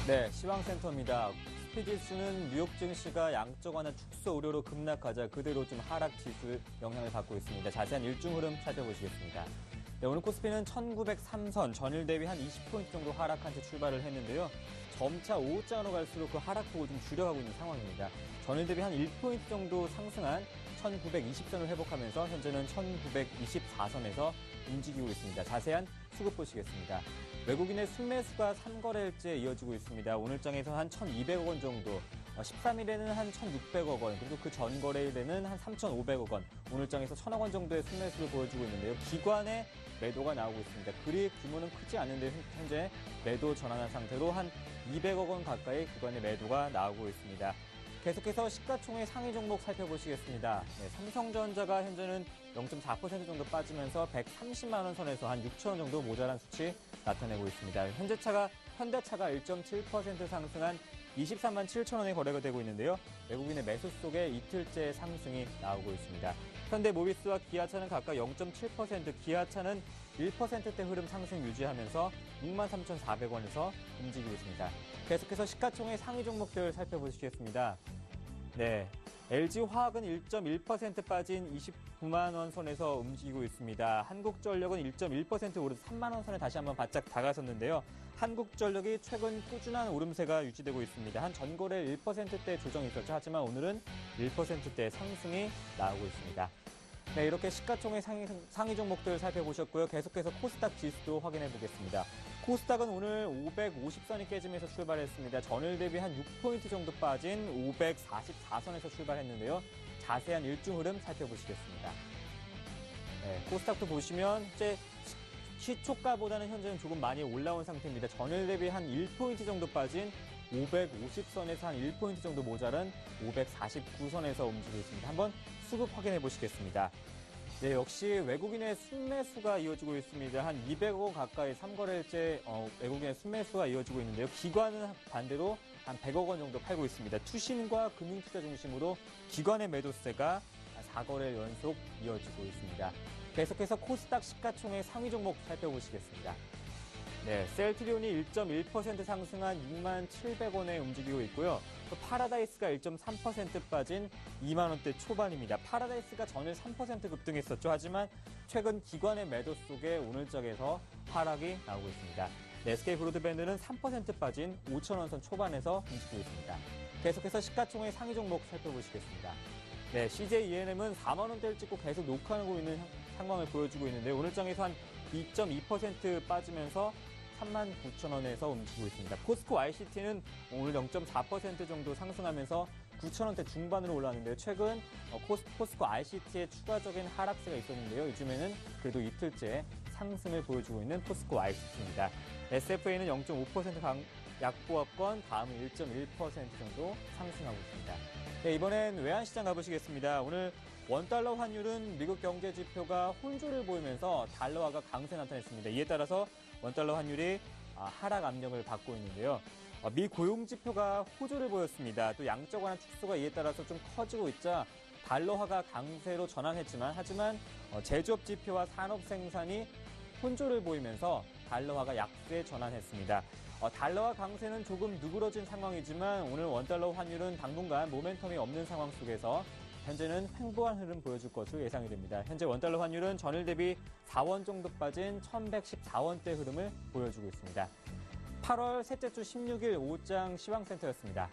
네, 시황센터입니다. 코스피지수는 뉴욕 증시가 양적 완화 축소 우려로 급락하자 그대로 좀 하락 지수 영향을 받고 있습니다. 자세한 일중 흐름 살펴보시겠습니다. 네, 오늘 코스피는 1903선 전일 대비 한 20포인트 정도 하락한 채 출발을 했는데요. 점차 오후장으로 갈수록 그 하락폭을 좀 줄여가고 있는 상황입니다. 전일 대비 한 1포인트 정도 상승한 1920선을 회복하면서 현재는 1924선에서 움직이고 있습니다. 자세한 수급 보시겠습니다. 외국인의 순매수가 3거래일째 이어지고 있습니다. 오늘장에서 한 1,200억 원 정도, 13일에는 한 1,600억 원, 그리고 그 전 거래일에는 한 3,500억 원, 오늘장에서 1,000억 원 정도의 순매수를 보여주고 있는데요. 기관의 매도가 나오고 있습니다. 그리 규모는 크지 않은데 현재 매도 전환한 상태로 한 200억 원 가까이 기관의 매도가 나오고 있습니다. 계속해서 시가총액 상위 종목 살펴보시겠습니다. 네, 삼성전자가 현재는 0.4% 정도 빠지면서 130만 원 선에서 한 6천 원 정도 모자란 수치 나타내고 있습니다. 현대차가 1.7% 상승한 23만 7천 원에 거래가 되고 있는데요. 외국인의 매수 속에 이틀째 상승이 나오고 있습니다. 현대모비스와 기아차는 각각 0.7%, 기아차는 1%대 흐름 상승 유지하면서 63,400원에서 움직이고 있습니다. 계속해서 시가총액 상위 종목들 살펴보시겠습니다. 네, LG화학은 1.1% 빠진 29만 원 선에서 움직이고 있습니다. 한국전력은 1.1% 오르서 3만 원 선에 다시 한번 바짝 다가섰는데요. 한국전력이 최근 꾸준한 오름세가 유지되고 있습니다. 한 전거래 1%대 조정이 있었죠. 하지만 오늘은 1%대 상승이 나오고 있습니다. 네, 이렇게 시가총액 상위 종목들 살펴보셨고요. 계속해서 코스닥 지수도 확인해 보겠습니다. 코스닥은 오늘 550선이 깨지면서 출발했습니다. 전일 대비 한 6포인트 정도 빠진 544선에서 출발했는데요. 자세한 일중 흐름 살펴보시겠습니다. 네, 코스닥도 보시면 이제 시초가보다는 현재는 조금 많이 올라온 상태입니다. 전일 대비 한 1포인트 정도 빠진 550선에서 한 1포인트 정도 모자란 549선에서 움직이고 있습니다. 한번 수급 확인해 보시겠습니다. 네, 역시 외국인의 순매수가 이어지고 있습니다. 한 200억 가까이 3거래일째 외국인의 순매수가 이어지고 있는데요. 기관은 반대로 한 100억 원 정도 팔고 있습니다. 투신과 금융투자 중심으로 기관의 매도세가 4거래일 연속 이어지고 있습니다. 계속해서 코스닥 시가총액 상위 종목 살펴보시겠습니다. 네, 셀트리온이 1.1% 상승한 6만 700원에 움직이고 있고요. 또 파라다이스가 1.3% 빠진 2만 원대 초반입니다. 파라다이스가 전일 3% 급등했었죠. 하지만 최근 기관의 매도 속에 오늘장에서 하락이 나오고 있습니다. 네, SK 브로드밴드는 3% 빠진 5천 원 선 초반에서 움직이고 있습니다. 계속해서 시가총액 상위 종목 살펴보시겠습니다. 네, CJ ENM은 4만 원대를 찍고 계속 녹아내고 있는 상황을 보여주고 있는데 오늘장에서 한 2.2% 빠지면서 39,000원에서 움직이고 있습니다. 포스코 ICT는 오늘 0.4% 정도 상승하면서 9,000원대 중반으로 올라왔는데요. 최근 포스코 ICT의 추가적인 하락세가 있었는데요. 요즘에는 그래도 이틀째 상승을 보여주고 있는 포스코 ICT입니다. SFA는 0.5% 약보합권, 다음은 1.1% 정도 상승하고 있습니다. 네, 이번엔 외환시장 가보시겠습니다. 오늘 원달러 환율은 미국 경제지표가 혼조를 보이면서 달러화가 강세 나타냈습니다. 이에 따라서 원달러 환율이 하락 압력을 받고 있는데요. 미 고용지표가 호조를 보였습니다. 또 양적 완화 축소가 이에 따라서 좀 커지고 있자 달러화가 강세로 전환했지만 하지만 제조업 지표와 산업 생산이 혼조를 보이면서 달러화가 약세에 전환했습니다. 달러화 강세는 조금 누그러진 상황이지만 오늘 원달러 환율은 당분간 모멘텀이 없는 상황 속에서 현재는 횡보한 흐름 보여줄 것으로 예상이 됩니다. 현재 원달러 환율은 전일 대비 4원 정도 빠진 1,114원대 흐름을 보여주고 있습니다. 8월 셋째 주 16일 오후장 시황센터였습니다.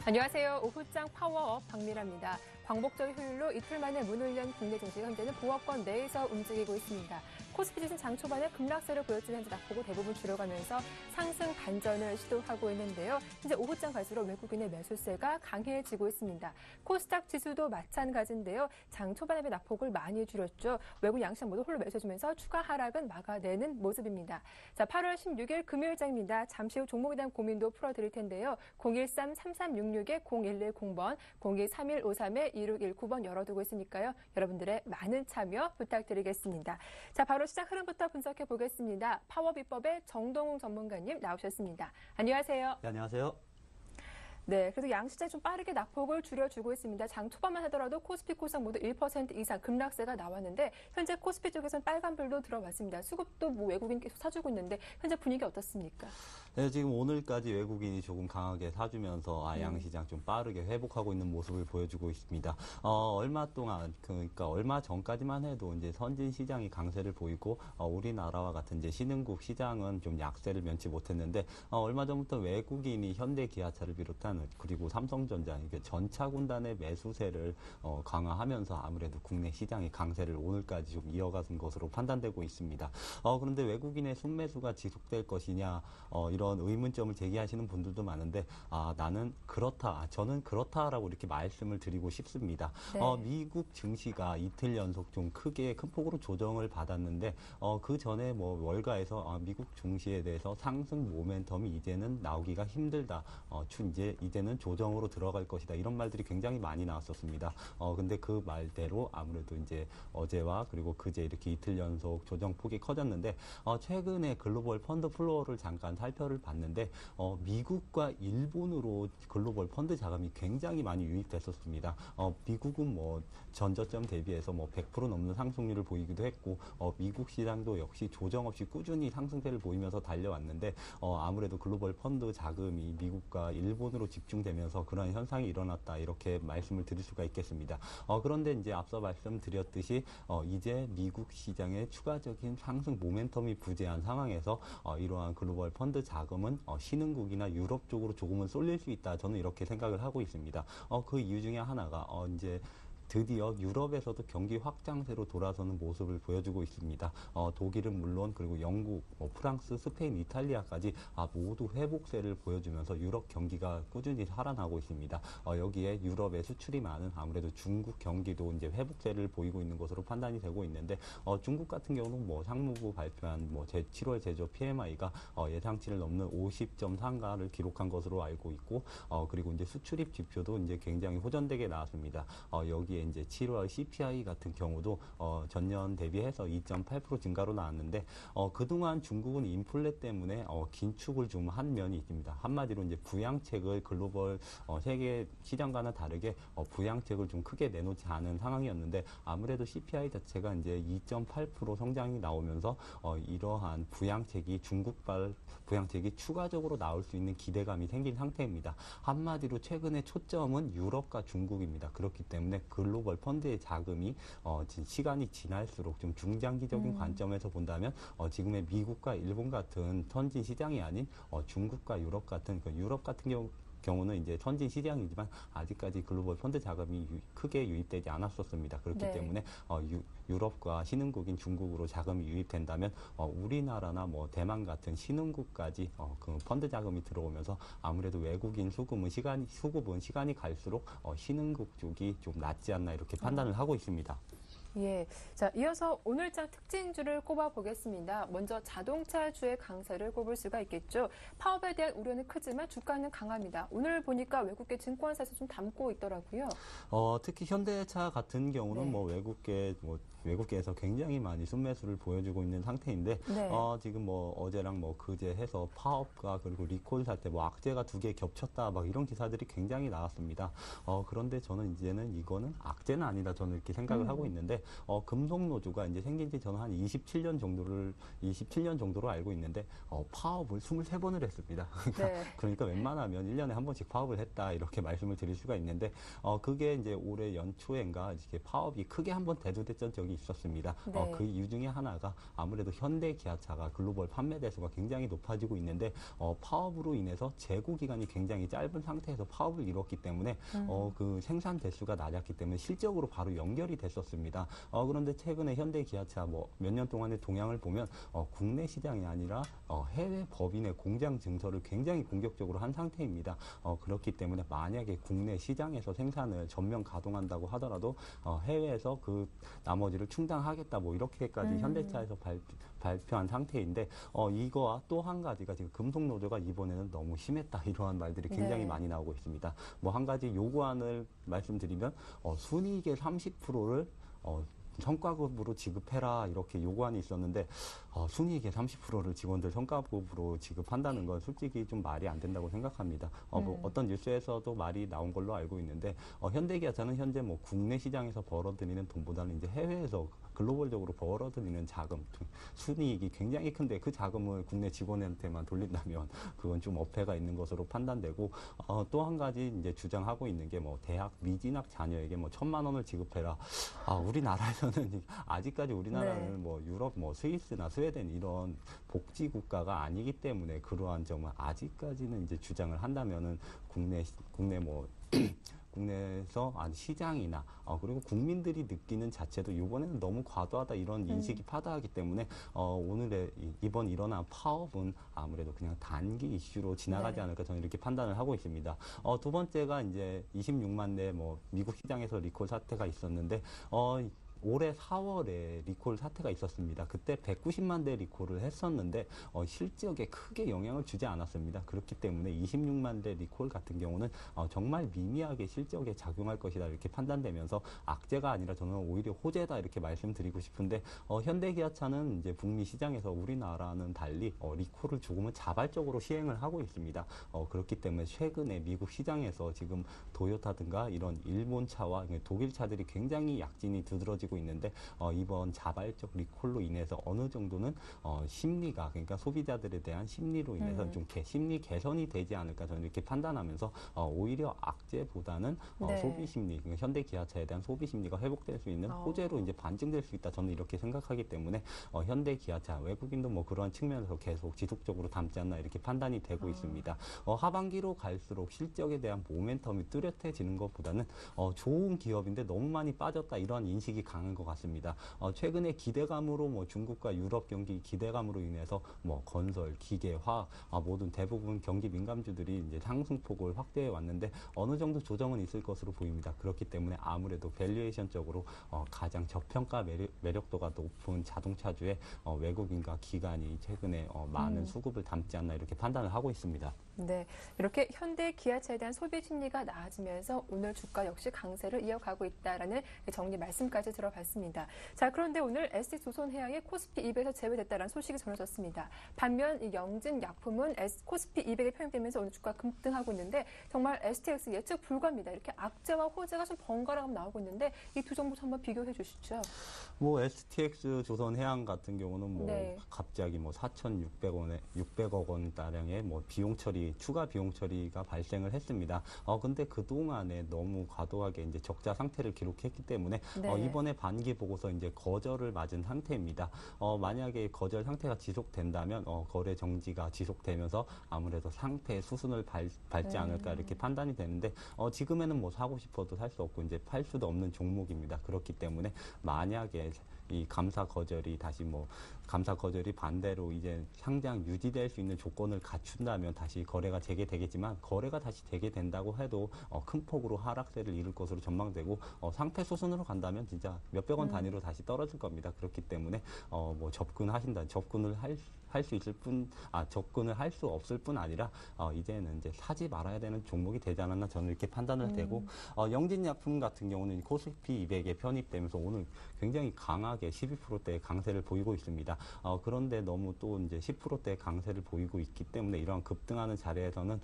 안녕하세요. 오후장 파워업 박미라입니다. 광복절 휴일로 이틀 만에 문을 연 국내 증시 현재는 보합권 내에서 움직이고 있습니다. 코스피 지수는 장 초반에 급락세를 보였지만 현재 낙폭을 대부분 줄여가면서 상승 반전을 시도하고 있는데요. 현재 오후장 갈수록 외국인의 매수세가 강해지고 있습니다. 코스닥 지수도 마찬가지인데요. 장 초반에 비해 낙폭을 많이 줄였죠. 외국 양시장 모두 홀로 매수해주면서 추가 하락은 막아내는 모습입니다. 자, 8월 16일 금요일장입니다. 잠시 후 종목에 대한 고민도 풀어드릴 텐데요. 013-3366-0110번, 023153-2619번 열어두고 있으니까요. 여러분들의 많은 참여 부탁드리겠습니다. 자, 바로 시장 흐름부터 분석해 보겠습니다. 파워비법의 정동웅 전문가님 나오셨습니다. 안녕하세요. 네, 안녕하세요. 네, 그래도 양시장이 좀 빠르게 낙폭을 줄여주고 있습니다. 장 초반만 하더라도 코스피, 코스닥 모두 1% 이상 급락세가 나왔는데 현재 코스피 쪽에서는 빨간불도 들어왔습니다. 수급도 뭐 외국인 계속 사주고 있는데 현재 분위기 어떻습니까? 네, 지금 오늘까지 외국인이 조금 강하게 사주면서 양시장 좀 빠르게 회복하고 있는 모습을 보여주고 있습니다. 얼마 동안, 그러니까 얼마 전까지만 해도 이제 선진 시장이 강세를 보이고, 우리나라와 같은 이제 신흥국 시장은 좀 약세를 면치 못했는데, 얼마 전부터 외국인이 현대 기아차를 비롯한 그리고 삼성전자, 이게 전차 군단의 매수세를 강화하면서 아무래도 국내 시장의 강세를 오늘까지 좀 이어가는 것으로 판단되고 있습니다. 그런데 외국인의 순매수가 지속될 것이냐, 이런 의문점을 제기하시는 분들도 많은데, 나는 그렇다, 저는 그렇다라고 이렇게 말씀을 드리고 싶습니다. 네. 미국 증시가 이틀 연속 좀 크게 큰 폭으로 조정을 받았는데, 그 전에 뭐 월가에서 미국 증시에 대해서 상승 모멘텀이 이제는 나오기가 힘들다. 이제는 조정으로 들어갈 것이다. 이런 말들이 굉장히 많이 나왔었습니다. 근데 그 말대로 아무래도 이제 어제와 그리고 그제 이렇게 이틀 연속 조정폭이 커졌는데, 최근에 글로벌 펀드 플로어를 잠깐 살펴를 봤는데, 미국과 일본으로 글로벌 펀드 자금이 굉장히 많이 유입됐었습니다. 미국은 뭐 전저점 대비해서 뭐 100% 넘는 상승률을 보이기도 했고, 미국 시장도 역시 조정 없이 꾸준히 상승세를 보이면서 달려왔는데, 아무래도 글로벌 펀드 자금이 미국과 일본으로 집중되면서 그런 현상이 일어났다, 이렇게 말씀을 드릴 수가 있겠습니다. 그런데 이제 앞서 말씀드렸듯이 이제 미국 시장의 추가적인 상승 모멘텀이 부재한 상황에서 이러한 글로벌 펀드 자금은 신흥국이나 유럽 쪽으로 조금은 쏠릴 수 있다, 저는 이렇게 생각을 하고 있습니다. 그 이유 중에 하나가 이제 드디어 유럽에서도 경기 확장세로 돌아서는 모습을 보여주고 있습니다. 독일은 물론, 그리고 영국, 프랑스, 스페인, 이탈리아까지 모두 회복세를 보여주면서 유럽 경기가 꾸준히 살아나고 있습니다. 여기에 유럽의 수출이 많은 아무래도 중국 경기도 이제 회복세를 보이고 있는 것으로 판단이 되고 있는데, 중국 같은 경우는 뭐 상무부 발표한 뭐 7월 제조 PMI가 예상치를 넘는 50.3가를 기록한 것으로 알고 있고, 그리고 이제 수출입 지표도 이제 굉장히 호전되게 나왔습니다. 여기에 이제 7월 CPI 같은 경우도 전년 대비해서 2.8% 증가로 나왔는데, 그동안 중국은 인플레 때문에 긴축을 좀 한 면이 있습니다. 한마디로 이제 부양책을 글로벌 세계 시장과는 다르게 부양책을 좀 크게 내놓지 않은 상황이었는데, 아무래도 CPI 자체가 이제 2.8% 성장이 나오면서 이러한 중국발 부양책이 추가적으로 나올 수 있는 기대감이 생긴 상태입니다. 한마디로 최근에 초점은 유럽과 중국입니다. 그렇기 때문에 글로벌 펀드의 자금이 시간이 지날수록 좀 중장기적인 관점에서 본다면 지금의 미국과 일본 같은 선진 시장이 아닌 중국과 유럽 같은 경우는 이제 선진 시장이지만 아직까지 글로벌 펀드 자금이 크게 유입되지 않았었습니다. 그렇기 네. 때문에 유럽과 신흥국인 중국으로 자금이 유입된다면 우리나라나 뭐 대만 같은 신흥국까지 그 펀드 자금이 들어오면서 아무래도 외국인 수급은 시간이 갈수록 신흥국 쪽이 좀 낫지 않나, 이렇게 판단을 하고 있습니다. 예. 자, 이어서 오늘장 특징주를 꼽아보겠습니다. 먼저 자동차주의 강세를 꼽을 수가 있겠죠. 파업에 대한 우려는 크지만 주가는 강합니다. 오늘 보니까 외국계 증권사에서 좀 담고 있더라고요. 특히 현대차 같은 경우는 네. 뭐 외국계에서 굉장히 많이 순매수를 보여주고 있는 상태인데, 네. 지금 뭐 어제랑 뭐 그제 해서 파업과 그리고 리콜 사태, 뭐 악재가 2개 겹쳤다, 막 이런 기사들이 굉장히 나왔습니다. 그런데 저는 이제는 이거는 악재는 아니다, 저는 이렇게 생각을 하고 있는데, 금속노조가 이제 생긴 지 저는 한 27년 정도로 알고 있는데, 파업을 23번을 했습니다. 네. 그러니까 웬만하면 1년에 한 번씩 파업을 했다, 이렇게 말씀을 드릴 수가 있는데, 그게 이제 올해 연초엔가 이렇게 파업이 크게 한번 대두됐던 적이 있었습니다. 네. 그 이유 중에 하나가 아무래도 현대 기아차가 글로벌 판매 대수가 굉장히 높아지고 있는데, 파업으로 인해서 재고 기간이 굉장히 짧은 상태에서 파업을 이뤘기 때문에 그 생산 대수가 낮았기 때문에 실적으로 바로 연결이 됐었습니다. 그런데 최근에 현대 기아차 뭐 몇 년 동안의 동향을 보면 국내 시장이 아니라 해외 법인의 공장 증설을 굉장히 공격적으로 한 상태입니다. 그렇기 때문에 만약에 국내 시장에서 생산을 전면 가동한다고 하더라도 해외에서 그 나머지를 충당하겠다, 뭐 이렇게까지 현대차에서 발표한 상태인데, 이거와 또 한 가지가 지금 금속노조가 이번에는 너무 심했다, 이러한 말들이 굉장히 네. 많이 나오고 있습니다. 뭐 한 가지 요구안을 말씀드리면 순이익의 30%를 성과급으로 지급해라 이렇게 요구안이 있었는데 순이익의 30%를 직원들 성과급으로 지급한다는 건 솔직히 좀 말이 안 된다고 생각합니다. 뭐 어떤 뉴스에서도 말이 나온 걸로 알고 있는데 현대기아차는 현재 뭐 국내 시장에서 벌어들이는 돈보다는 이제 해외에서 글로벌적으로 벌어들이는 자금, 순이익이 굉장히 큰데 그 자금을 국내 직원한테만 돌린다면 그건 좀 어폐가 있는 것으로 판단되고 또 한 가지 이제 주장하고 있는 게 뭐 대학 미진학 자녀에게 뭐 1,000만 원을 지급해라. 우리나라에서는 아직까지 우리나라는 네. 뭐 유럽, 뭐 스위스나 스웨덴 이런 복지 국가가 아니기 때문에 그러한 점은 아직까지는 이제 주장을 한다면은 국내 뭐 국내에서 시장이나 그리고 국민들이 느끼는 자체도 이번에는 너무 과도하다 이런 인식이 파다하기 때문에 이번 일어난 파업은 아무래도 그냥 단기 이슈로 지나가지 네. 않을까 저는 이렇게 판단을 하고 있습니다. 두 번째가 이제 26만 대 뭐 미국 시장에서 리콜 사태가 있었는데 올해 4월에 리콜 사태가 있었습니다. 그때 190만 대 리콜을 했었는데 실적에 크게 영향을 주지 않았습니다. 그렇기 때문에 26만 대 리콜 같은 경우는 정말 미미하게 실적에 작용할 것이다 이렇게 판단되면서 악재가 아니라 저는 오히려 호재다 이렇게 말씀드리고 싶은데 현대기아차는 이제 북미 시장에서 우리나라는 달리 리콜을 조금은 자발적으로 시행을 하고 있습니다. 그렇기 때문에 최근에 미국 시장에서 지금 도요타든가 이런 일본 차와 독일 차들이 굉장히 약진이 두드러지고 있는데 이번 자발적 리콜로 인해서 어느 정도는 심리가 그러니까 소비자들에 대한 심리로 인해서 좀 심리 개선이 되지 않을까 저는 이렇게 판단하면서 오히려 악재보다는 네. 소비 심리 그러니까 현대 기아차에 대한 소비 심리가 회복될 수 있는 호재로 이제 반증될 수 있다 저는 이렇게 생각하기 때문에 현대 기아차 외국인도 뭐 그런 측면에서 계속 지속적으로 담지 않나 이렇게 판단이 되고 있습니다. 하반기로 갈수록 실적에 대한 모멘텀이 뚜렷해지는 것보다는 좋은 기업인데 너무 많이 빠졌다 이런 인식이 강한 것 같습니다. 최근에 기대감으로 뭐 중국과 유럽 경기 기대감으로 인해서 뭐 건설, 기계, 화학 모든 대부분 경기 민감주들이 이제 상승폭을 확대해 왔는데 어느 정도 조정은 있을 것으로 보입니다. 그렇기 때문에 아무래도 밸류에이션적으로 가장 저평가 매력도가 높은 자동차주에 외국인과 기관이 최근에 많은 수급을 담지 않나 이렇게 판단을 하고 있습니다. 네, 이렇게 현대 기아차에 대한 소비 심리가 나아지면서 오늘 주가 역시 강세를 이어가고 있다라는 정리 말씀까지 들어봤습니다. 자, 그런데 오늘 ST조선해양이 코스피 200에서 제외됐다라는 소식이 전해졌습니다. 반면 이 영진약품은 코스피 200에 편입되면서 오늘 주가 급등하고 있는데 정말 STX 예측 불가입니다. 이렇게 악재와 호재가 좀 번갈아 나오고 있는데 이 두 종목 한번 비교해 주시죠. 뭐 STX 조선해양 같은 경우는 뭐 네. 갑자기 뭐 4,600억 원 가량의 뭐 추가 비용 처리가 발생을 했습니다. 근데 그 동안에 너무 과도하게 이제 적자 상태를 기록했기 때문에 네. 이번에 반기 보고서 이제 거절을 맞은 상태입니다. 만약에 거절 상태가 지속된다면 거래 정지가 지속되면서 아무래도 상태 수순을 밟지 않을까 이렇게 판단이 되는데 지금에는 뭐 사고 싶어도 살 수 없고 이제 팔 수도 없는 종목입니다. 그렇기 때문에 만약에 이 감사 거절이 반대로 이제 상장 유지될 수 있는 조건을 갖춘다면 다시 거래가 재개되겠지만 거래가 다시 재개된다고 해도 큰 폭으로 하락세를 이룰 것으로 전망되고 상태 수순으로 간다면 진짜 몇백 원 단위로 다시 떨어질 겁니다. 그렇기 때문에 뭐 접근을 할 수 없을 뿐 아니라 이제는 이제 사지 말아야 되는 종목이 되지 않았나 저는 이렇게 판단을 되고 영진약품 같은 경우는 코스피 200에 편입되면서 오늘 굉장히 강하게 12%대의 강세를 보이고 있습니다. 그런데 너무 또 이제 10%대의 강세를 보이고 있기 때문에 이러한 급등하는 자리에서는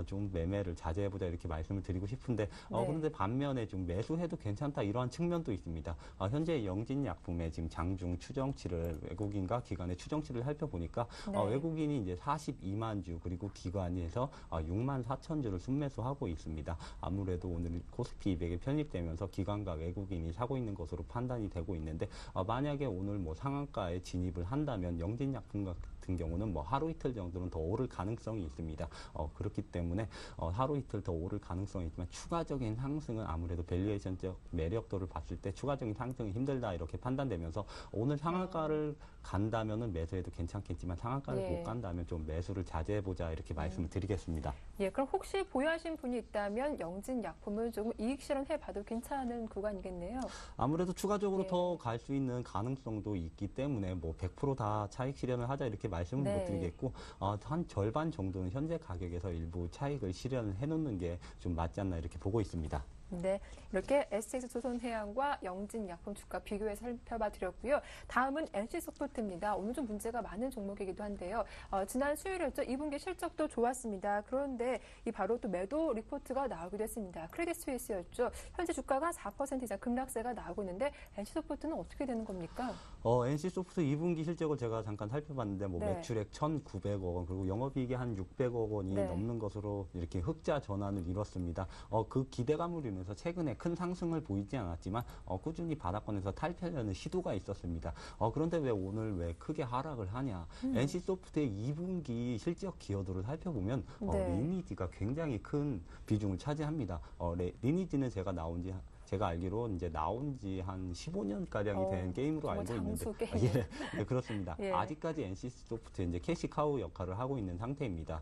좀 매매를 자제해보자 이렇게 말씀을 드리고 싶은데 그런데 반면에 좀 매수해도 괜찮다 이러한 측면도 있습니다. 현재 영진약품의 지금 장중 추정치를 외국인과 기관의 추정치를 살펴보니까 네. 외국인이 이제 42만 주 그리고 기관에서 6만 4천 주를 순매수하고 있습니다. 아무래도 오늘 코스피 200에 편입되면서 기관과 외국인이 사고 있는 것으로 판단이 되고 있는데 만약에 오늘 뭐 상한가에 진입을 한다면 영진약품 같은 경우는 뭐 하루 이틀 정도는 더 오를 가능성이 있습니다. 그렇기 때문에 하루 이틀 더 오를 가능성이 있지만 추가적인 상승은 아무래도 밸류에이션적 매력도를 봤을 때 추가적인 상승이 힘들다 이렇게 판단되면서 오늘 상한가를 간다면은 매수해도 괜찮겠지만 상한가를 예. 못 간다면 좀 매수를 자제해보자 이렇게 말씀을 드리겠습니다. 예, 그럼 혹시 보유하신 분이 있다면 영진약품을 조금 이익 실현해봐도 괜찮은 구간이겠네요. 아무래도 추가적으로 네. 더 갈 수 있는 가능성도 있기 때문에 뭐 100% 다 차익 실현을 하자 이렇게 말씀은 네. 못 드리겠고 한 절반 정도는 현재 가격에서 일부 차익을 실현해 놓는 게 좀 맞지 않나 이렇게 보고 있습니다. 네, 이렇게 SS조선해양과 영진약품 주가 비교해서 살펴봐 드렸고요. 다음은 NC소프트입니다. 오늘 좀 문제가 많은 종목이기도 한데요. 지난 수요일이었죠. 2분기 실적도 좋았습니다. 그런데 이 바로 또 매도 리포트가 나오기도 했습니다. 크레딧 스위스였죠. 현재 주가가 4% 이상 급락세가 나오고 있는데 NC소프트는 어떻게 되는 겁니까? NC소프트 2분기 실적을 제가 잠깐 살펴봤는데 뭐 네. 매출액 1,900억 원 그리고 영업이익이 한 600억 원이 네. 넘는 것으로 이렇게 흑자 전환을 이뤘습니다. 그 기대감으로 인해서 최근에 큰 상승을 보이지 않았지만 꾸준히 바닥권에서 탈피하려는 시도가 있었습니다. 그런데 왜 오늘 왜 크게 하락을 하냐? NC소프트의 2분기 실적 기여도를 살펴보면 네. 리니지가 굉장히 큰 비중을 차지합니다. 리니지는 제가 알기로 이제 나온 지 한 15년가량이 된 게임으로 정말 알고 있는데. 장수 게임. 네, 그렇습니다. 예. 아직까지 NC소프트 이제 캐시카우 역할을 하고 있는 상태입니다.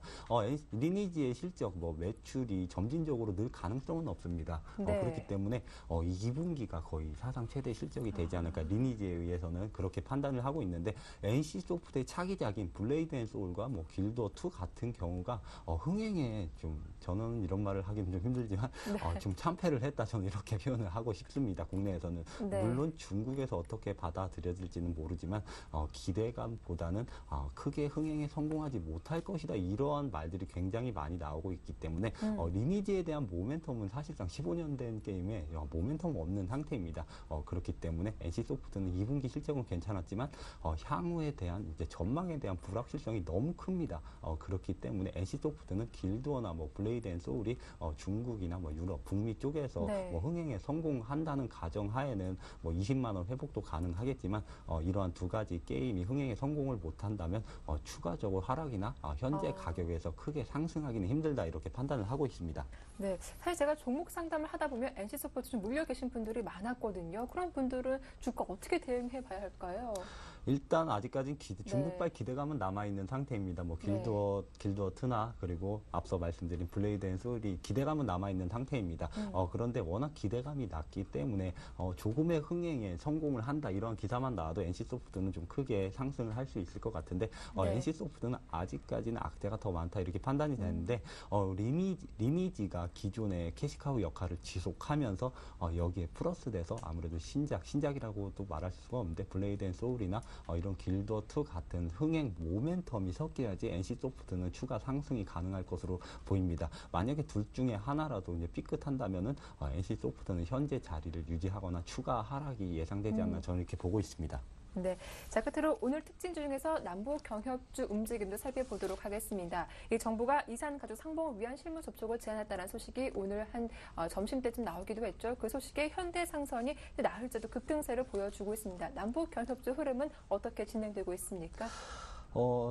리니지의 실적, 매출이 점진적으로 늘 가능성은 없습니다. 네. 그렇기 때문에 2분기가 거의 사상 최대 실적이 되지 않을까. 리니지에 의해서는 그렇게 판단을 하고 있는데 NC소프트의 차기작인 블레이드 앤 소울과 길드워 2 같은 경우가 흥행에 좀 저는 이런 말을 하기는 좀 힘들지만 좀 참패를 했다. 저는 이렇게 표현을 하고 싶습니다. 국내에서는. 네. 물론 중국에서 어떻게 받아들여질지는 모르지만 기대감보다는 크게 흥행에 성공하지 못할 것이다. 이러한 말들이 굉장히 많이 나오고 있기 때문에 리니지에 대한 모멘텀은 사실상 15년 된 게임에 모멘텀 없는 상태입니다. 그렇기 때문에 NC소프트는 2분기 실적은 괜찮았지만 향후에 대한 이제 전망에 대한 불확실성이 너무 큽니다. 그렇기 때문에 NC소프트는 길드워나 블레이드 앤 소울이 중국이나 유럽, 북미 쪽에서 네. 흥행에 성공한다는 가정하에는 20만 원 회복도 가능하겠지만 이러한 두 가지 게임이 흥행에 성공을 못한다면 추가적으로 하락이나 현재 가격에서 크게 상승하기는 힘들다 이렇게 판단을 하고 있습니다. 네, 사실 제가 종목 상담을 하다 보면 NC소프트 좀 물려 계신 분들이 많았거든요. 그런 분들은 주가 어떻게 대응해 봐야 할까요? 일단 아직까지는 중국발 기대감은 남아있는 상태입니다. 길드워 2나 그리고 앞서 말씀드린 블레이드 앤 소울이 기대감은 남아있는 상태입니다. 그런데 워낙 기대감이 낮기 때문에 조금의 흥행에 성공을 한다 이런 기사만 나와도 NC소프트는 좀 크게 상승을 할 수 있을 것 같은데 네. NC소프트는 아직까지는 악재가 더 많다 이렇게 판단이 되는데 리니지가 기존의 캐시카우 역할을 지속하면서 여기에 플러스돼서 아무래도 신작이라고도 말할 수가 없는데 블레이드 앤 소울이나 이런 길드워 2 같은 흥행 모멘텀이 섞여야지 NC소프트는 추가 상승이 가능할 것으로 보입니다. 만약에 둘 중에 하나라도 이제 삐끗한다면은 NC소프트는 현재 자리를 유지하거나 추가 하락이 예상되지 않나 저는 이렇게 보고 있습니다. 네. 자, 끝으로 오늘 특징 중에서 남북 경협주 움직임도 살펴보도록 하겠습니다. 이 정부가 이산 가족 상봉을 위한 실무 접촉을 제안했다는 소식이 오늘 한 점심때쯤 나오기도 했죠. 그 소식에 현대상선이 나흘째도 급등세를 보여주고 있습니다. 남북 경협주 흐름은 어떻게 진행되고 있습니까?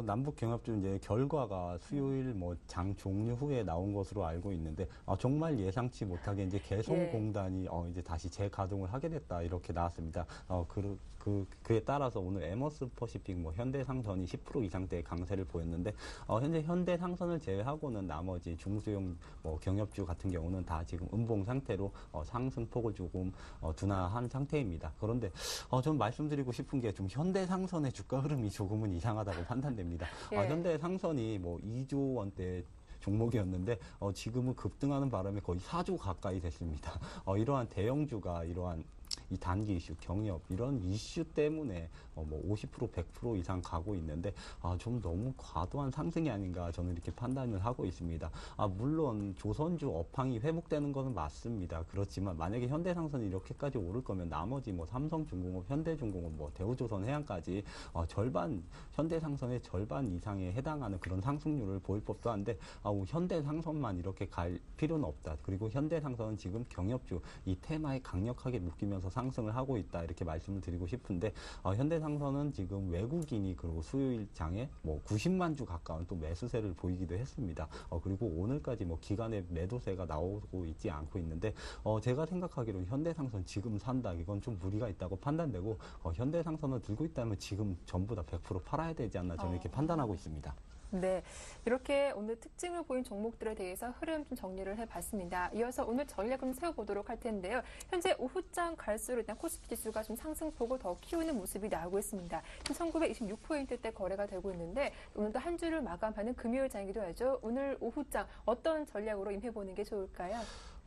남북 경협주 이제 결과가 수요일 장 종료 후에 나온 것으로 알고 있는데 정말 예상치 못하게 이제 개성공단이 이제 다시 재가동을 하게 됐다 이렇게 나왔습니다. 그에 따라서 오늘 에머스 퍼시픽 현대상선이 10% 이상대의 강세를 보였는데 현재 현대상선을 제외하고는 나머지 중소형 경협주 같은 경우는 다 지금 음봉 상태로 상승폭을 조금 둔화한 상태입니다. 그런데 좀 말씀드리고 싶은 게 좀 현대상선의 주가 흐름이 조금은 이상하다고 판단됩니다. 예. 현대상선이 2조 원대 종목이었는데 지금은 급등하는 바람에 거의 4조 가까이 됐습니다. 이러한 대형주가 이러한 이 단기 이슈, 경협 이런 이슈 때문에 50% 100% 이상 가고 있는데 좀 너무 과도한 상승이 아닌가 저는 이렇게 판단을 하고 있습니다. 물론 조선주 업황이 회복되는 것은 맞습니다. 그렇지만 만약에 현대상선이 이렇게까지 오를 거면 나머지 삼성중공업, 현대중공업, 대우조선해양까지 현대상선의 절반 이상에 해당하는 그런 상승률을 보일 법도 한데 현대상선만 이렇게 갈 필요는 없다. 그리고 현대상선은 지금 경협주 이 테마에 강력하게 묶이면서 상승을 하고 있다 이렇게 말씀을 드리고 싶은데 현대상선은 지금 외국인이 그리고 수요일 장에 90만 주 가까운 또 매수세를 보이기도 했습니다. 그리고 오늘까지 기간의 매도세가 나오고 있지 않고 있는데 제가 생각하기로는 현대상선 지금 산다 이건 좀 무리가 있다고 판단되고 현대상선을 들고 있다면 지금 전부 다 100% 팔아야 되지 않나 저는 이렇게 판단하고 있습니다. 네, 이렇게 오늘 특징을 보인 종목들에 대해서 흐름 좀 정리를 해봤습니다. 이어서 오늘 전략을 세워보도록 할 텐데요. 현재 오후장 갈수록 일단 코스피 지수가 좀 상승폭을 더 키우는 모습이 나오고 있습니다. 지금 1926포인트대 거래가 되고 있는데 오늘도 한 주를 마감하는 금요일장이기도 하죠. 오늘 오후장 어떤 전략으로 임해보는 게 좋을까요?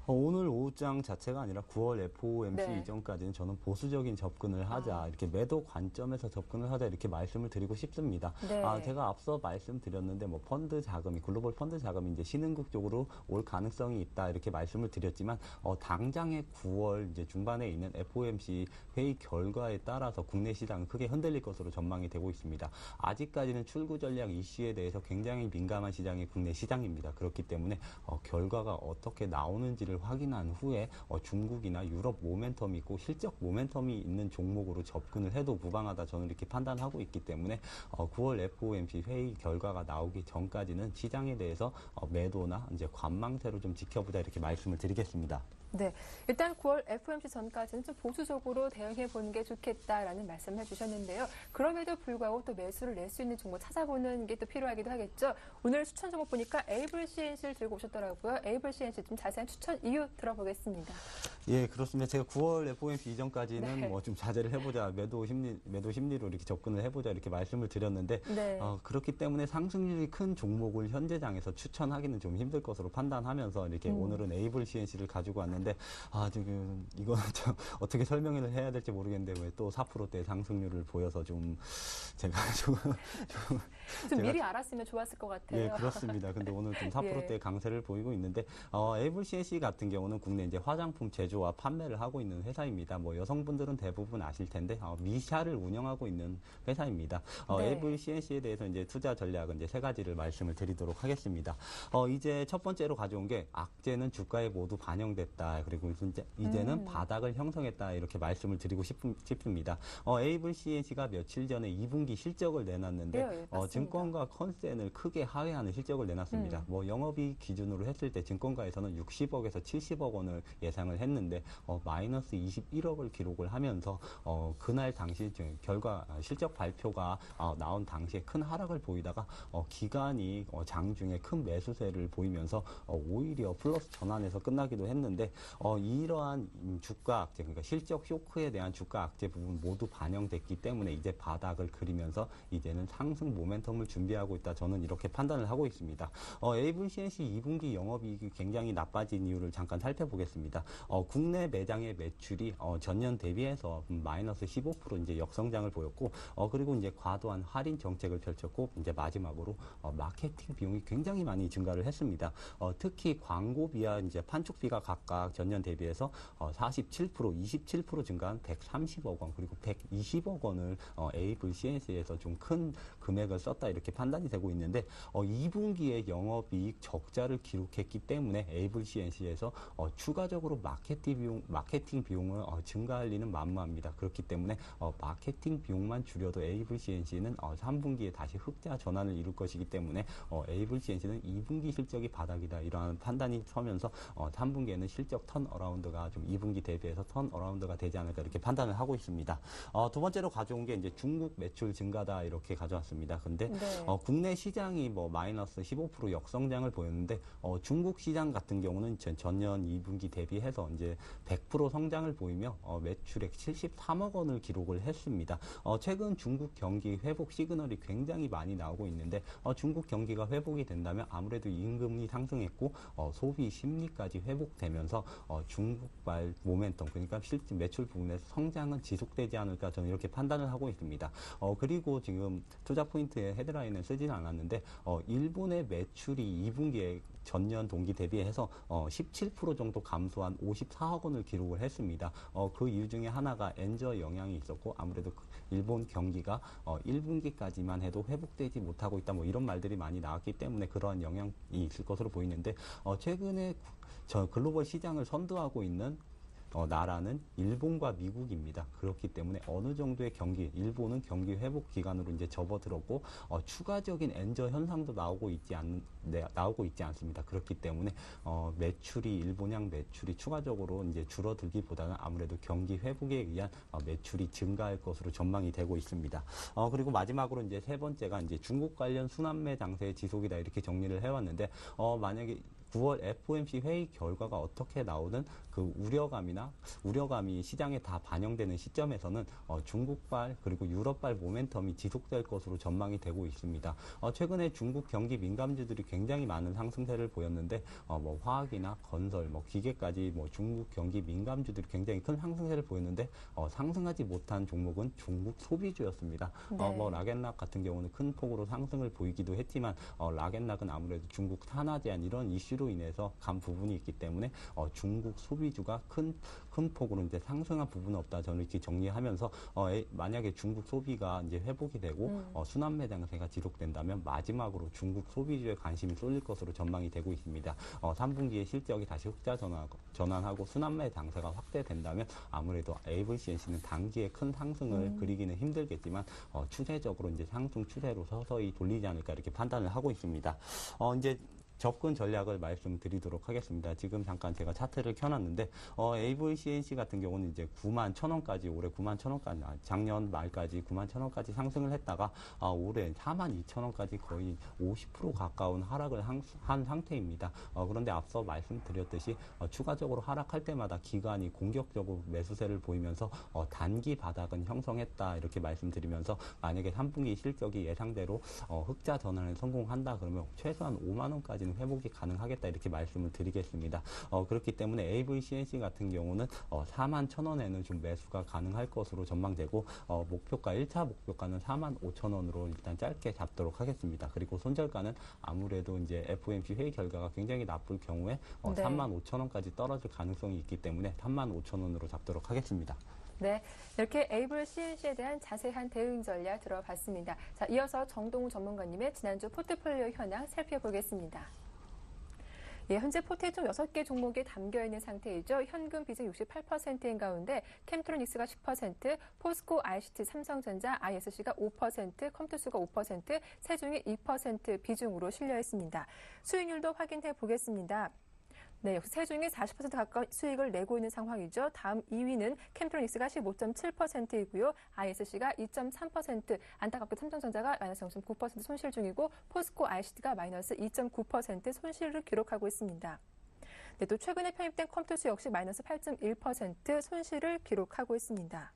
오늘 오후장 자체가 아니라 9월 FOMC 네. 이전까지는 저는 보수적인 접근을 하자, 이렇게 매도 관점에서 접근을 하자 이렇게 말씀을 드리고 싶습니다. 네. 제가 앞서 말씀드렸는데 뭐 펀드 자금이 글로벌 펀드 자금이 이제 신흥국 쪽으로 올 가능성이 있다 이렇게 말씀을 드렸지만 당장의 9월 이제 중반에 있는 FOMC 회의 결과에 따라서 국내 시장은 크게 흔들릴 것으로 전망이 되고 있습니다. 아직까지는 출구 전략 이슈에 대해서 굉장히 민감한 시장이 국내 시장입니다. 그렇기 때문에 결과가 어떻게 나오는지를 확인한 후에 중국이나 유럽 모멘텀이 있고 실적 모멘텀이 있는 종목으로 접근을 해도 무방하다 저는 이렇게 판단하고 있기 때문에 9월 FOMC 회의 결과가 나오기 전까지는 시장에 대해서 매도나 이제 관망세로 좀 지켜보자 이렇게 말씀을 드리겠습니다. 네, 일단 9월 FOMC 전까지는 좀 보수적으로 대응해 보는 게 좋겠다라는 말씀을 해주셨는데요. 그럼에도 불구하고 또 매수를 낼 수 있는 종목 찾아보는 게 또 필요하기도 하겠죠. 오늘 추천 종목 보니까 에이블 CNC를 들고 오셨더라고요. 에이블 CNC 좀 자세한 추천 이유 들어보겠습니다. 예, 그렇습니다. 제가 9월 FOMC 이전까지는 네. 뭐 좀 자제를 해보자, 매도 심리로 이렇게 접근을 해보자 이렇게 말씀을 드렸는데 네. 그렇기 때문에 상승률이 큰 종목을 현재장에서 추천하기는 좀 힘들 것으로 판단하면서 이렇게 오늘은 에이블 CNC를 가지고 왔는데 지금 이거는 좀 어떻게 설명을 해야 될지 모르겠는데 왜 또 4%대 상승률을 보여서 좀 제가 좀 미리 알았으면 좋았을 것 같아요. 예, 그렇습니다. 근데 오늘 좀 4%대 예. 강세를 보이고 있는데, 에이블 CNC 같은 경우는 국내 이제 화장품 제조와 판매를 하고 있는 회사입니다. 뭐 여성분들은 대부분 아실 텐데, 미샤를 운영하고 있는 회사입니다. 네. 에이블 CNC에 대해서 이제 투자 전략은 이제 세 가지를 말씀을 드리도록 하겠습니다. 이제 첫 번째로 가져온 게 악재는 주가에 모두 반영됐다. 그리고 이제는 바닥을 형성했다. 이렇게 말씀을 드리고 싶습니다. 에이블 CNC가 며칠 전에 2분기 실적을 내놨는데, 네, 맞습니다. 증권가 컨센을 크게 하회하는 실적을 내놨습니다. 뭐 영업이익 기준으로 했을 때 증권가에서는 60억에서 70억 원을 예상을 했는데 마이너스 21억을 기록을 하면서 그날 당시 실적 발표가 나온 당시에 큰 하락을 보이다가 기간이 장중에 큰 매수세를 보이면서 오히려 플러스 전환해서 끝나기도 했는데 이러한 주가 악재, 그러니까 실적 쇼크에 대한 주가 악재 부분 모두 반영됐기 때문에 이제 바닥을 그리면서 이제는 상승 모멘텀을 준비하고 있다. 저는 이렇게 판단을 하고 있습니다. 에이블 CNC 2분기 영업이익이 굉장히 나빠진 이유를 잠깐 살펴보겠습니다. 국내 매장의 매출이 전년 대비해서 마이너스 15% 이제 역성장을 보였고, 그리고 이제 과도한 할인 정책을 펼쳤고, 이제 마지막으로 마케팅 비용이 굉장히 많이 증가를 했습니다. 특히 광고비와 이제 판촉비가 각각 전년 대비해서 47%, 27% 증가한 130억 원, 그리고 120억 원을 에이블 CNC에서 좀 큰 금액을 썼다 이렇게 판단이 되고 있는데 2분기에 영업이익 적자를 기록했기 때문에 에이블 CNC에서 추가적으로 마케팅 비용을 증가할 리는 만무합니다. 그렇기 때문에 마케팅 비용만 줄여도 에이블 CNC는 3분기에 다시 흑자 전환을 이룰 것이기 때문에 에이블 CNC는 2분기 실적이 바닥이다 이러한 판단이 서면서 3분기에는 실적 턴어라운드가 좀 2분기 대비해서 턴어라운드가 되지 않을까 이렇게 판단을 하고 있습니다. 두 번째로 가져온 게 이제 중국 매출 증가다 이렇게 가져왔습니다. 근데 네. 국내 시장이 뭐 마이너스 15% 역성장을 보였는데 중국 시장 같은 경우는 전년 2분기 대비해서 이제 100% 성장을 보이며 매출액 73억 원을 기록을 했습니다. 최근 중국 경기 회복 시그널이 굉장히 많이 나오고 있는데 중국 경기가 회복이 된다면 아무래도 임금이 상승했고 소비 심리까지 회복되면서 중국발 모멘텀, 그러니까 실제 매출 부분에서 성장은 지속되지 않을까 저는 이렇게 판단을 하고 있습니다. 그리고 지금 투자 포인트에 헤드라인을 쓰지는 않았는데 일본의 매출이 2분기에 전년 동기 대비해서 17% 정도 감소한 54억 원을 기록을 했습니다. 그 이유 중에 하나가 엔저 영향이 있었고 아무래도 일본 경기가 1분기까지만 해도 회복되지 못하고 있다 뭐 이런 말들이 많이 나왔기 때문에 그러한 영향이 있을 것으로 보이는데 최근에 글로벌 시장을 선도하고 있는 나라는 일본과 미국입니다. 그렇기 때문에 어느 정도의 일본은 경기 회복 기간으로 이제 접어들었고 추가적인 엔저 현상도 나오고 있지 않습니다. 그렇기 때문에 일본향 매출이 추가적으로 이제 줄어들기보다는 아무래도 경기 회복에 의한 매출이 증가할 것으로 전망이 되고 있습니다. 그리고 마지막으로 이제 세 번째가 이제 중국 관련 순환매 장세의 지속이다 이렇게 정리를 해왔는데 만약에 9월 FOMC 회의 결과가 어떻게 나오든 그 우려감이 시장에 다 반영되는 시점에서는 중국발 그리고 유럽발 모멘텀이 지속될 것으로 전망이 되고 있습니다. 최근에 중국 경기 민감주들이 굉장히 많은 상승세를 보였는데 뭐 화학이나 건설, 뭐 기계까지 뭐 중국 경기 민감주들이 굉장히 큰 상승세를 보였는데 상승하지 못한 종목은 중국 소비주였습니다. 네. 뭐 락앤락 같은 경우는 큰 폭으로 상승을 보이기도 했지만 락앤락은 아무래도 중국 산화 제한 이런 이슈로 인해서 간 부분이 있기 때문에 중국 소비주가 큰 폭으로 이제 상승한 부분은 없다. 저는 이렇게 정리하면서 만약에 중국 소비가 이제 회복이 되고 순환 매장세가 지속된다면 마지막으로 중국 소비주에 관심이 쏠릴 것으로 전망이 되고 있습니다. 3분기에 실적이 다시 흑자 전환하고 순환 매장세가 확대된다면 아무래도 AVCNC는 단기에 큰 상승을 그리기는 힘들겠지만 추세적으로 이제 상승 추세로 서서히 돌리지 않을까 이렇게 판단을 하고 있습니다. 이제 접근 전략을 말씀드리도록 하겠습니다. 지금 잠깐 제가 차트를 켜놨는데 AVCNC 같은 경우는 이제 91,000원까지 올해 91,000원까지 작년 말까지 91,000원까지 상승을 했다가 올해 42,000원까지 거의 50% 가까운 하락을 한 상태입니다. 그런데 앞서 말씀드렸듯이 추가적으로 하락할 때마다 기관이 공격적으로 매수세를 보이면서 단기 바닥은 형성했다 이렇게 말씀드리면서 만약에 3분기 실적이 예상대로 흑자 전환에 성공한다 그러면 최소한 5만 원까지 회복이 가능하겠다 이렇게 말씀을 드리겠습니다. 그렇기 때문에 AVCNC 같은 경우는 41,000원에는 좀 매수가 가능할 것으로 전망되고 목표가 1차 목표가는 45,000원으로 일단 짧게 잡도록 하겠습니다. 그리고 손절가는 아무래도 이제 FOMC 회의 결과가 굉장히 나쁠 경우에 35,000원까지 떨어질 가능성이 있기 때문에 35,000원으로 잡도록 하겠습니다. 네, 이렇게 AVCNC에 대한 자세한 대응 전략 들어봤습니다. 자, 이어서 정동우 전문가님의 지난주 포트폴리오 현황 살펴보겠습니다. 예, 현재 포트에 총 6개 종목이 담겨있는 상태이죠. 현금 비중 68%인 가운데 캠트로닉스가 10%, 포스코, ICT, 삼성전자, ISC가 5%, 컴투스가 5%, 세종이 2% 비중으로 실려 있습니다. 수익률도 확인해 보겠습니다. 네, 역시 세종이 40% 가까운 수익을 내고 있는 상황이죠. 다음 2위는 캠트로닉스가 15.7%이고요. ISC가 2.3%, 안타깝게 삼성전자가 마이너스 0.9% 손실 중이고 포스코 ICT가 마이너스 2.9% 손실을 기록하고 있습니다. 네, 또 최근에 편입된 컴투스 역시 마이너스 8.1% 손실을 기록하고 있습니다.